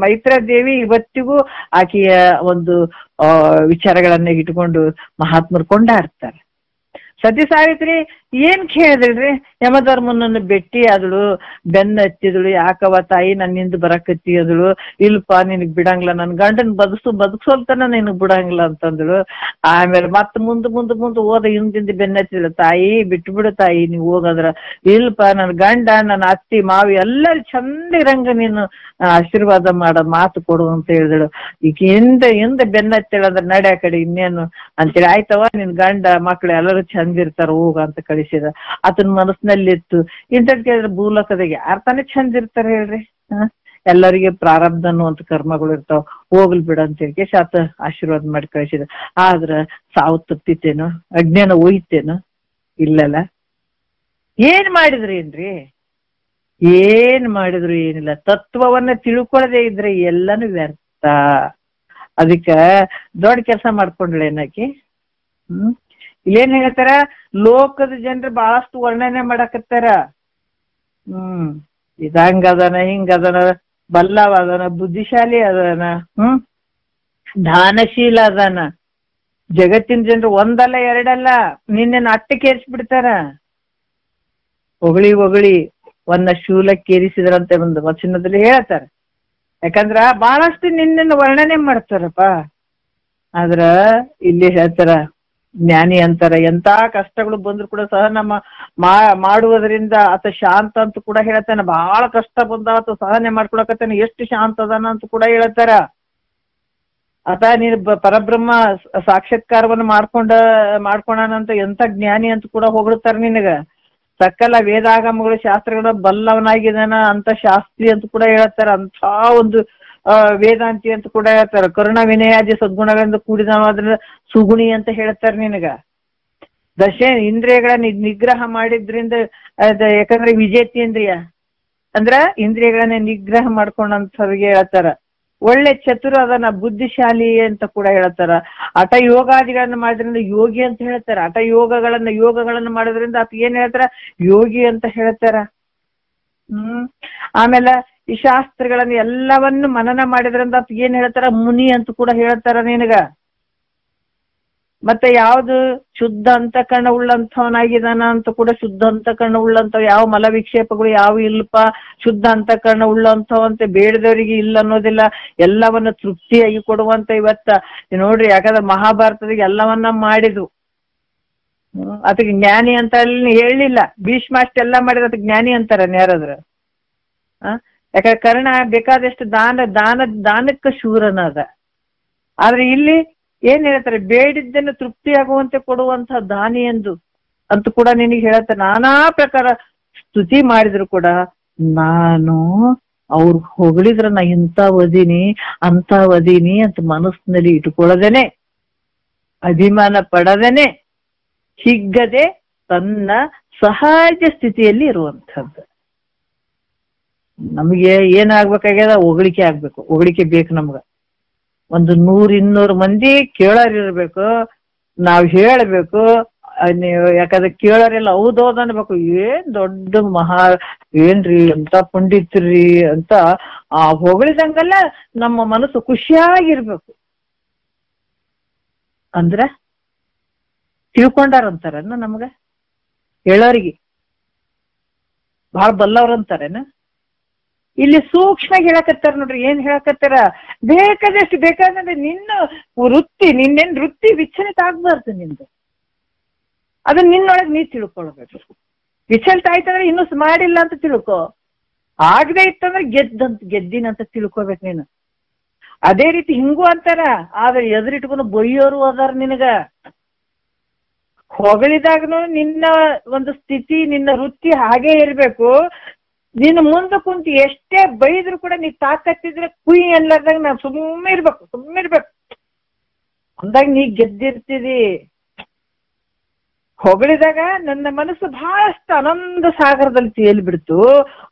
Speaker 1: ಮೈತ್ರಿ ದೇವಿ ಇವತ್ತಿಗೂ ಆಕೆಯ ಒಂದು ವಿಚಾರಗಳನ್ನ ಇಟ್ಕೊಂಡು ಮಹಾತ್ಮರು ಕೊಂಡಾಡ್ತಾರೆ. ಸತಿ ಸಾವಿತ್ರಿ ಏನ್ ಕೇಳಿದ್ರಿ? ಯಮಧರ್ಮನನ್ನು ಭೇಟಿ ಆದಳು, ಬೆನ್ನ ಹತ್ತಿದಳು. ಯಾಕವ ತಾಯಿ ನನ್ನಿಂದ ಬರಕತ್ತಿ ಅಂದಳು. ಇಲ್ಪ ನಿನಗ್ ಬಿಡಂಗಿಲ್ಲ, ನನ್ ಗಂಡನ್ ಬದುಕ್ಸೋಲ್ತನ ನಿನಗ್ ಬಿಡಂಗಿಲ್ಲ ಅಂತಂದಳು. ಆಮೇಲೆ ಮತ್ ಮುಂದ್ ಹೋದ ಹಿಂದಿಂದ ಬೆನ್ನ ಹತ್ತಿದಳು. ತಾಯಿ ಬಿಟ್ಟು ಬಿಡು ತಾಯಿ, ನೀವ್ ಹೋಗಂದ್ರ. ಇಲ್ಪ ನನ್ ಗಂಡ ನನ್ನ ಅತ್ತಿ ಮಾವಿ ಎಲ್ಲರೂ ಚಂದ ಇರಂಗ ನೀನು ಆಶೀರ್ವಾದ ಮಾಡ ಮಾತು ಕೊಡು ಅಂತ ಹೇಳಿದಳು. ಈಗ ಹಿಂದ ಬೆನ್ನ ಹತ್ತೇಳಂದ್ರ ನಡೆ ಆ ಕಡೆ ಇನ್ನೇನು ಅಂತೇಳಿ, ಆಯ್ತವ ನಿನ್ ಗಂಡ ಮಕ್ಳು ಎಲ್ಲರೂ ಚಂದ ಇರ್ತಾರ ಹೋಗ ಅಂತ ಕಳಿಸಿದ. ಆತನ ಮನಸ್ಸಿನಲ್ಲಿತ್ತು. ಇಂಥದ್ ಕೇಳಿದ್ರೆ ಭೂಲೋಕದಾಗ ಯಾರ್ ತಾನೇ ಚಂದ ಇರ್ತಾರ ಹೇಳ್ರಿ? ಎಲ್ಲರಿಗೆ ಪ್ರಾರಬ್ಧ ಅನ್ನುವಂತ ಕರ್ಮಗಳು ಇರ್ತಾವ, ಹೋಗ್ಲಿ ಬಿಡ ಅಂತ ಹೇಳಿ ಆತ ಆಶೀರ್ವಾದ ಮಾಡಿ ಕಳಿಸಿದ. ಆದ್ರ ಸಾವು ತಪ್ಪಿತೇನೋ, ಅಜ್ಞಾನ ಹೋಯ್ತೇನೋ? ಇಲ್ಲಲ್ಲ. ಏನ್ ಮಾಡಿದ್ರಿ ಏನ್ರಿ? ಏನ್ ಮಾಡಿದ್ರು ಏನಿಲ್ಲ. ತತ್ವವನ್ನ ತಿಳ್ಕೊಳ್ಳದೆ ಇದ್ರೆ ಎಲ್ಲಾನು ವ್ಯರ್ಥ. ಅದಕ್ಕ ದೊಡ್ಡ ಕೆಲಸ ಮಾಡ್ಕೊಂಡ್ಳೆ ಏನಾಕಿ. ಇಲ್ಲೇನ್ ಹೇಳ್ತಾರ, ಲೋಕದ ಜನರು ಬಹಳಷ್ಟು ವರ್ಣನೆ ಮಾಡಕತ್ತಾರ. ಇದಂಗ ಅದನ, ಹಿಂಗ ಅದನ, ಬಲ್ಲವ ಅದನ, ಬುದ್ಧಿಶಾಲಿ ಅದನ, ದಾನಶೀಲ ಅದನ. ಜಗತ್ತಿನ ಜನರು ಒಂದಲ್ಲ ಎರಡಲ್ಲ ನಿನ್ನೆ ಅಟ್ಟಕ್ಕೇರಿಸ್ಬಿಡ್ತಾರ. ಹೊಗಳಿ ಹೊಗಳಿ ಒಂದ ಶೂಲಕ್ಕೇರಿಸಿದ್ರಂತೆ ಒಂದು ವಚನದಲ್ಲಿ ಹೇಳ್ತಾರ. ಯಾಕಂದ್ರ ಬಹಳಷ್ಟು ನಿನ್ನ ವರ್ಣನೆ ಮಾಡ್ತಾರಪ್ಪ. ಆದ್ರ ಇಲ್ಲಿ ಹೇಳ್ತಾರ, ಜ್ಞಾನಿ ಅಂತಾರ ಎಂತ ಕಷ್ಟಗಳು ಬಂದ್ರು ಕೂಡ ಸಹನ ಮಾಡುವುದರಿಂದ ಆತ ಶಾಂತ ಅಂತ ಕೂಡ ಹೇಳ್ತಾನ. ಬಹಳ ಕಷ್ಟ ಬಂದ ಆತ ಸಹನೆ ಮಾಡ್ಕೊಳಕತ್ತಾನ, ಎಷ್ಟು ಶಾಂತ ಅದಾನ ಅಂತ ಕೂಡ ಹೇಳ್ತಾರ. ಆತ ನೀನು ಪರಬ್ರಹ್ಮ ಸಾಕ್ಷಾತ್ಕಾರವನ್ನು ಮಾಡ್ಕೊಂಡಾನಂತ ಎಂತ ಜ್ಞಾನಿ ಅಂತ ಕೂಡ ಹೊಗಳ್ತಾರ ನಿನಗ. ಸಕಲ ವೇದಾಗಮಗಳು ಶಾಸ್ತ್ರಗಳ ಬಲ್ಲವನಾಗಿದ್ದಾನ ಅಂತ ಶಾಸ್ತ್ರಿ ಅಂತ ಕೂಡ ಹೇಳ್ತಾರ. ಅಂತ ಒಂದು ವೇದಾಂತಿ ಅಂತ ಕೂಡ ಹೇಳ್ತಾರ. ಕರುಣ ವಿನಯಾದಿ ಸದ್ಗುಣಗಳಿಂದ ಕೂಡಿದವಾದ್ರ ಸುಗುಣಿ ಅಂತ ಹೇಳ್ತಾರ ನಿನಗ. ಇಂದ್ರಿಯಗಳನ್ನ ನಿಗ್ರಹ ಮಾಡಿದ್ರಿಂದ ಯಾಕಂದ್ರೆ ವಿಜೇತೇಂದ್ರಿಯ ಅಂದ್ರ ಇಂದ್ರಿಯಗಳನ್ನ ನಿಗ್ರಹ ಮಾಡ್ಕೊಂಡಂಥವ್ರಿಗೆ ಹೇಳ್ತಾರ. ಒಳ್ಳೆ ಚತುರ ಅದನ್ನ, ಬುದ್ಧಿಶಾಲಿ ಅಂತ ಕೂಡ ಹೇಳ್ತಾರ. ಹಠ ಯೋಗಾದಿಗಳನ್ನ ಮಾಡೋದ್ರಿಂದ ಯೋಗಿ ಅಂತ ಹೇಳ್ತಾರ. ಹಠ ಯೋಗಗಳನ್ನ ಮಾಡೋದ್ರಿಂದ ಅತ್ ಏನ್ ಹೇಳ್ತಾರ, ಯೋಗಿ ಅಂತ ಹೇಳ್ತಾರ. ಆಮೇಲೆ ಈ ಶಾಸ್ತ್ರಗಳನ್ನ ಎಲ್ಲವನ್ನು ಮನನ ಮಾಡಿದ್ರಿಂದ ಅತ್ ಏನ್ ಹೇಳ್ತಾರ, ಮುನಿ ಅಂತ ಕೂಡ ಹೇಳ್ತಾರ ನಿನಗ. ಮತ್ತೆ ಯಾವ್ದು ಶುದ್ಧ ಅಂತಃಕರಣ ಉಳ್ಳಂಥವನಾಗಿದಾನ ಅಂತ ಕೂಡ, ಶುದ್ಧ ಅಂತಃಕರಣ ಉಳ್ಳಂಥವ್ ಯಾವ ಮಲ ವಿಕ್ಷೇಪಗಳು ಯಾವ ಇಲ್ಪ, ಶುದ್ಧ ಅಂತಃಕರಣ ಉಳ್ಳಂಥವಂತೆ ಬೇಡದವರಿಗೆ ಇಲ್ಲ ಅನ್ನೋದಿಲ್ಲ, ಎಲ್ಲವನ್ನ ತೃಪ್ತಿಯಾಗಿ ಕೊಡುವಂತ ಇವತ್ತ ನೋಡ್ರಿ. ಯಾಕಂದ್ರೆ ಮಹಾಭಾರತದಾಗ ಎಲ್ಲವನ್ನ ಮಾಡಿದ್ವು. ಅದಕ್ಕೆ ಜ್ಞಾನಿ ಅಂತ ಅಲ್ಲಿ ಹೇಳಿಲ್ಲ. ಭೀಷ್ಮ ಅಷ್ಟೆಲ್ಲ ಮಾಡಿದ್ರೆ ಅದಕ್ಕೆ ಜ್ಞಾನಿ ಅಂತಾರ ಯಾರಾದ್ರ? ಯಾಕಂದ್ರೆ ಕರ್ಣ ಬೇಕಾದಷ್ಟು ದಾನಕ್ಕೆ ಶೂರನ ಅದ. ಆದ್ರೆ ಇಲ್ಲಿ ಏನ್ ಹೇಳ್ತಾರೆ, ಬೇಡಿದ್ದನ್ನು ತೃಪ್ತಿಯಾಗುವಂತೆ ಕೊಡುವಂತಹ ದಾನಿ ಎಂದು ಅಂತ ಕೂಡ ನಿನಗೆ ಹೇಳ್ತಾರೆ. ನಾನಾ ಪ್ರಕಾರ ಸ್ತುತಿ ಮಾಡಿದ್ರು ಕೂಡ ನಾನು ಅವ್ರು ಹೊಗಳಿದ್ರ ನಾ ಇಂಥ ಓದೀನಿ ಅಂತ ಓದೀನಿ ಅಂತ ಮನಸ್ಸಿನಲ್ಲಿ ಇಟ್ಕೊಳ್ಳದೇನೆ, ಅಭಿಮಾನ ಪಡದೇನೆ, ಹಿಗ್ಗದೆ ತನ್ನ ಸಹಜ ಸ್ಥಿತಿಯಲ್ಲಿ ಇರುವಂಥದ್ದು. ನಮಗೆ ಏನಾಗ್ಬೇಕಾಗ್ಯದ, ಹೊಗಳಿಕೆ ಆಗ್ಬೇಕು. ಹೊಗಳಿಕೆ ಬೇಕು ನಮ್ಗ. ಒಂದು 100-200 ಮಂದಿ ಕೇಳೋರಿರ್ಬೇಕು, ನಾವ್ ಹೇಳ್ಬೇಕು. ಯಾಕಂದ್ರೆ ಕೇಳೋರೆಲ್ಲ ಹೌದೌದ್ ಅನ್ಬೇಕು. ಏನ್ ದೊಡ್ಡ ಏನ್ರಿ ಎಂತ ಪಂಡಿತ್ರಿ ಅಂತ ಆ ಹೊಗಳಿದಂಗೆಲ್ಲ ನಮ್ಮ ಮನಸ್ಸು ಖುಷಿಯಾಗಿರ್ಬೇಕು. ಅಂದ್ರ ತಿಳ್ಕೊಂಡಾರಂತಾರನ ನಮ್ಗ, ಹೇಳೋರಿಗೆ ಬಹಳ ಬಲ್ಲವ್ರಂತಾರೇನ. ಇಲ್ಲಿ ಸೂಕ್ಷ್ಮ ಹೇಳಕತ್ತಾರ ನೋಡ್ರಿ. ಏನ್ ಹೇಳಕತ್ತಾರ, ಬೇಕಾದಷ್ಟು ಬೇಕಾದ್ರೆ ನಿನ್ನ ನಿನ್ನೇನ್ ವೃತ್ತಿ ವಿಚಲಿತ ಆಗ್ಬಾರ್ದು. ನಿಂದು ಅದನ್ನ ನಿನ್ನೊಳಗೆ ನೀ ತಿಳ್ಕೊಳ್ಬೇಕು. ವಿಚಲಿತ ಆಯ್ತಂದ್ರೆ ಇನ್ನೂ ಮಾಡಿಲ್ಲ ಅಂತ ತಿಳ್ಕೊ, ಆಗದೆ ಇತ್ತಂದ್ರೆ ಗೆದ್ದಿನಂತ ತಿಳ್ಕೊಬೇಕು ನೀನು. ಅದೇ ರೀತಿ ಹಿಂಗೂ ಅಂತಾರ. ಆದ್ರೆ ಎದುರಿಟ್ಕೊಂಡು ಬೈಯೋರು ಅದಾರ ನಿನಗ. ಹೊಗಳಿದಾಗನು ನಿನ್ನ ಒಂದು ಸ್ಥಿತಿ, ನಿನ್ನ ವೃತ್ತಿ ಹಾಗೇ ಇರ್ಬೇಕು. ನೀನು ಮುಂದೆ ಕುಂತು ಎಷ್ಟೇ ಬೈದ್ರು ಕೂಡ ನೀ ತಾಕತ್ತಿದ್ರೆ ಕುಯ್ ಅನ್ಲಾರ್ದಾಗ ನಾವು ಸುಮ್ಮನೆ ಇರ್ಬೇಕು ಅಂದಾಗ ನೀ ಗೆದ್ದಿರ್ತೀರಿ. ಹೊಗಳಿದಾಗ ನನ್ನ ಮನಸ್ಸು ಬಹಳಷ್ಟು ಆನಂದ ಸಾಗರದಲ್ಲಿ ತೇಲ್ಬಿಡ್ತು,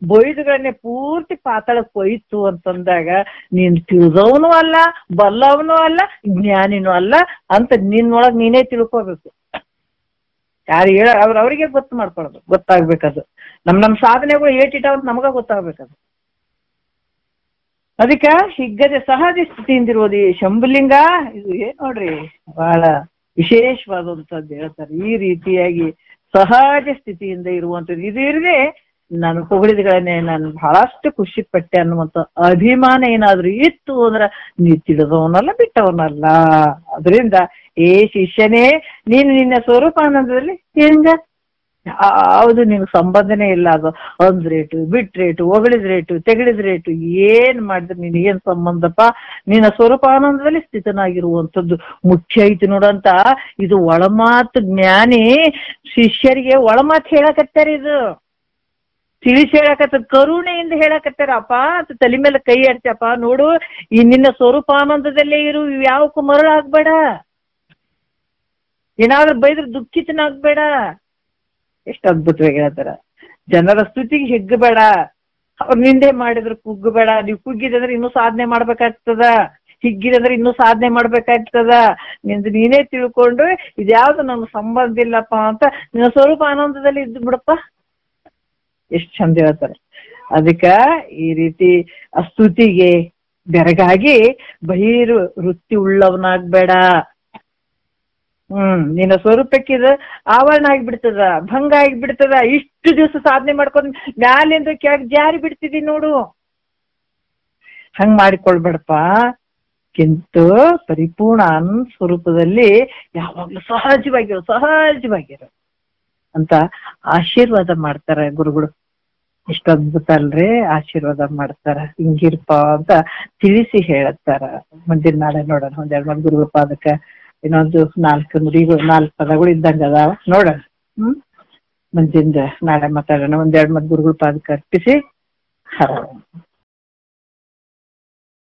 Speaker 1: ಬೊಯ್ದುಗಳನ್ನೇ ಪೂರ್ತಿ ಪಾತಾಳಕ್ಕೆ ಹೋಯ್ತು ಅಂತಂದಾಗ ನೀನ್ ತಿಳಿದವನು ಅಲ್ಲ, ಬಲ್ಲವನು ಅಲ್ಲ, ಜ್ಞಾನಿನೂ ಅಲ್ಲ ಅಂತ ನಿನ್ನೊಳಗೆ ನೀನೇ ತಿಳ್ಕೋಬೇಕು. ಯಾರು ಹೇಳ ಅವ್ರಿಗೆ ಗೊತ್ತಾಗ್ಬೇಕದು. ನಮ್ ಸಾಧನೆಗಳು ಏಟಿಟಾವ್ ಅಂತ ನಮಗ ಗೊತ್ತಾಗ್ಬೇಕದು. ಅದಕ್ಕ ಹಿಗ್ಗದೆ ಸಹಜ ಸ್ಥಿತಿಯಿಂದಿರುವುದು ಈ ಶಂಭುಲಿಂಗ. ಇದು ಏನ್ ನೋಡ್ರಿ, ಬಹಳ ವಿಶೇಷವಾದಂಥದ್ದು ಹೇಳ್ತಾರೆ. ಈ ರೀತಿಯಾಗಿ ಸಹಜ ಸ್ಥಿತಿಯಿಂದ ಇರುವಂಥದ್ದು. ಇದು ಇರದೆ ನಾನು ಹೊಗಳಿದಗಳನ್ನೇ ನಾನು ಬಹಳಷ್ಟು ಖುಷಿ ಪಟ್ಟೆ ಅನ್ನುವಂಥ ಅಭಿಮಾನ ಏನಾದ್ರೂ ಇತ್ತು ಅಂದ್ರ ನೀ ತಿಳಿದವನಲ್ಲ, ಬಿಟ್ಟವನಲ್ಲ. ಅದರಿಂದ ಏ ಶಿಷ್ಯನೇ, ನೀನು ನಿನ್ನ ಸ್ವರೂಪಾನಂದದಲ್ಲಿ ಹೆಂಗ ಯಾವುದು ನಿನ್ಗೆ ಸಂಬಂಧನೇ ಇಲ್ಲ. ಅದು ಅಂದ್ರೇಟು, ಬಿಟ್ರೇಟು, ಹೊಗಳಿದ ರೇಟು, ತೆಗಳಿದ ರೇಟು ಏನ್ ಮಾಡಿದ್ರೆ ನೀನ್ ಏನ್ ಸಂಬಂಧಪ್ಪ? ನಿನ್ನ ಸ್ವರೂಪಾನಂದದಲ್ಲಿ ಸ್ಥಿತನಾಗಿರುವಂಥದ್ದು ಮುಖ್ಯ ಐತಿ ನೋಡಂತ. ಇದು ಒಳಮಾತು. ಜ್ಞಾನಿ ಶಿಷ್ಯರಿಗೆ ಒಳಮಾತು ಹೇಳಕತ್ತಾರ. ಇದು ತಿಳಿಸಿ ಹೇಳಕತ್ತ, ಕರುಣೆಯಿಂದ ಹೇಳಕತ್ತಾರಪ್ಪ ಅಂತ ತಲೆ ಮೇಲೆ ಕೈ ಆಡ್ತಪ್ಪ. ನೋಡು, ಈ ನಿನ್ನ ಸ್ವರೂಪಾನಂದದಲ್ಲೇ ಇರು, ಯಾವಕ್ಕೂ ಮರಳಾಗ್ಬೇಡ, ಏನಾದ್ರೂ ಬೈದ್ರೆ ದುಃಖಿತನಾಗ್ಬೇಡ. ಎಷ್ಟು ಅದ್ಭುತವಾಗಿ ಹೇಳ್ತಾರ. ಜನರ ಸ್ತುತಿಗೆ ಹಿಗ್ಗಬೇಡ, ಅವ್ರು ನಿಂದೆ ಮಾಡಿದ್ರು ಕುಗ್ಗಬೇಡ. ನೀವು ಕುಗ್ಗಿದಂದ್ರೆ ಇನ್ನೂ ಸಾಧನೆ ಮಾಡ್ಬೇಕಾಗ್ತದ. ಹಿಗ್ಗಿರಂದ್ರೆ ಇನ್ನೂ ಸಾಧನೆ ಮಾಡ್ಬೇಕಾಗ್ತದ, ನಿಂದು ನೀನೇ ತಿಳ್ಕೊಂಡು ಇದ್ಯಾವ್ದು ನಮ್ಗೆ ಸಂಬಂಧ ಇಲ್ಲಪ್ಪ ಅಂತ ನಿನ್ನ ಸ್ವರೂಪ ಆನಂದದಲ್ಲಿ ಇದ್ದು ಬಿಡಪ್ಪ. ಎಷ್ಟ್ ಚಂದ ಹೇಳ್ತಾರೆ. ಅದಕ್ಕ ಈ ರೀತಿ ಸ್ತುತಿಗೆ ಬೆರಗಾಗಿ ಬಹಿರು ವೃತ್ತಿ ಉಳ್ಳವನಾಗ್ಬೇಡ. ನಿನ್ನ ಸ್ವರೂಪಕ್ಕಿದ ಆವರಣ ಆಗಿಬಿಡ್ತದ, ಭಂಗ ಆಗಿಬಿಡ್ತದ. ಇಷ್ಟು ದಿವಸ ಸಾಧನೆ ಮಾಡ್ಕೊಂಡ್ ಮ್ಯಾಲಿಂದ ಕೆಳಗೆ ಜಾರಿ ಬಿಡ್ತಿದಿ ನೋಡು, ಹಂಗ್ ಮಾಡಿಕೊಳ್ಬೇಡಪ್ಪ. ಕಿಂತು ಪರಿಪೂರ್ಣ ಸ್ವರೂಪದಲ್ಲಿ ಯಾವಾಗ್ಲೂ ಸಹಜವಾಗಿರು ಅಂತ ಆಶೀರ್ವಾದ ಮಾಡ್ತಾರ ಗುರುಗಳು. ಇಷ್ಟ ಅದ್ಭುತ ಅಲ್ರಿ, ಆಶೀರ್ವಾದ ಮಾಡ್ತಾರ. ಹಿಂಗಿರ್ಪ ಅಂತ ತಿಳಿಸಿ ಹೇಳತ್ತಾರ. ಮುಂದಿನ ನಾಳೆ ನೋಡೋಣ ಒಂದೆರಡು ಮಂದಿ ಗುರುಗಳ ಪಾದಕ್ಕ ಇನ್ನೊಂದು 4 ನುಡಿಗಳು 4 ಪದಗಳು ಇದ್ದಂಗ ಅದಾವ ನೋಡೋಣ. ಮುಂದಿಂದ ನಾಳೆ ಮಾತಾಡೋಣ. ಒಂದೆರಡು ಮಂದಿ ಗುರುಗಳ ಪಾದಕ್ಕೆ ಅರ್ಪಿಸಿ ಹರ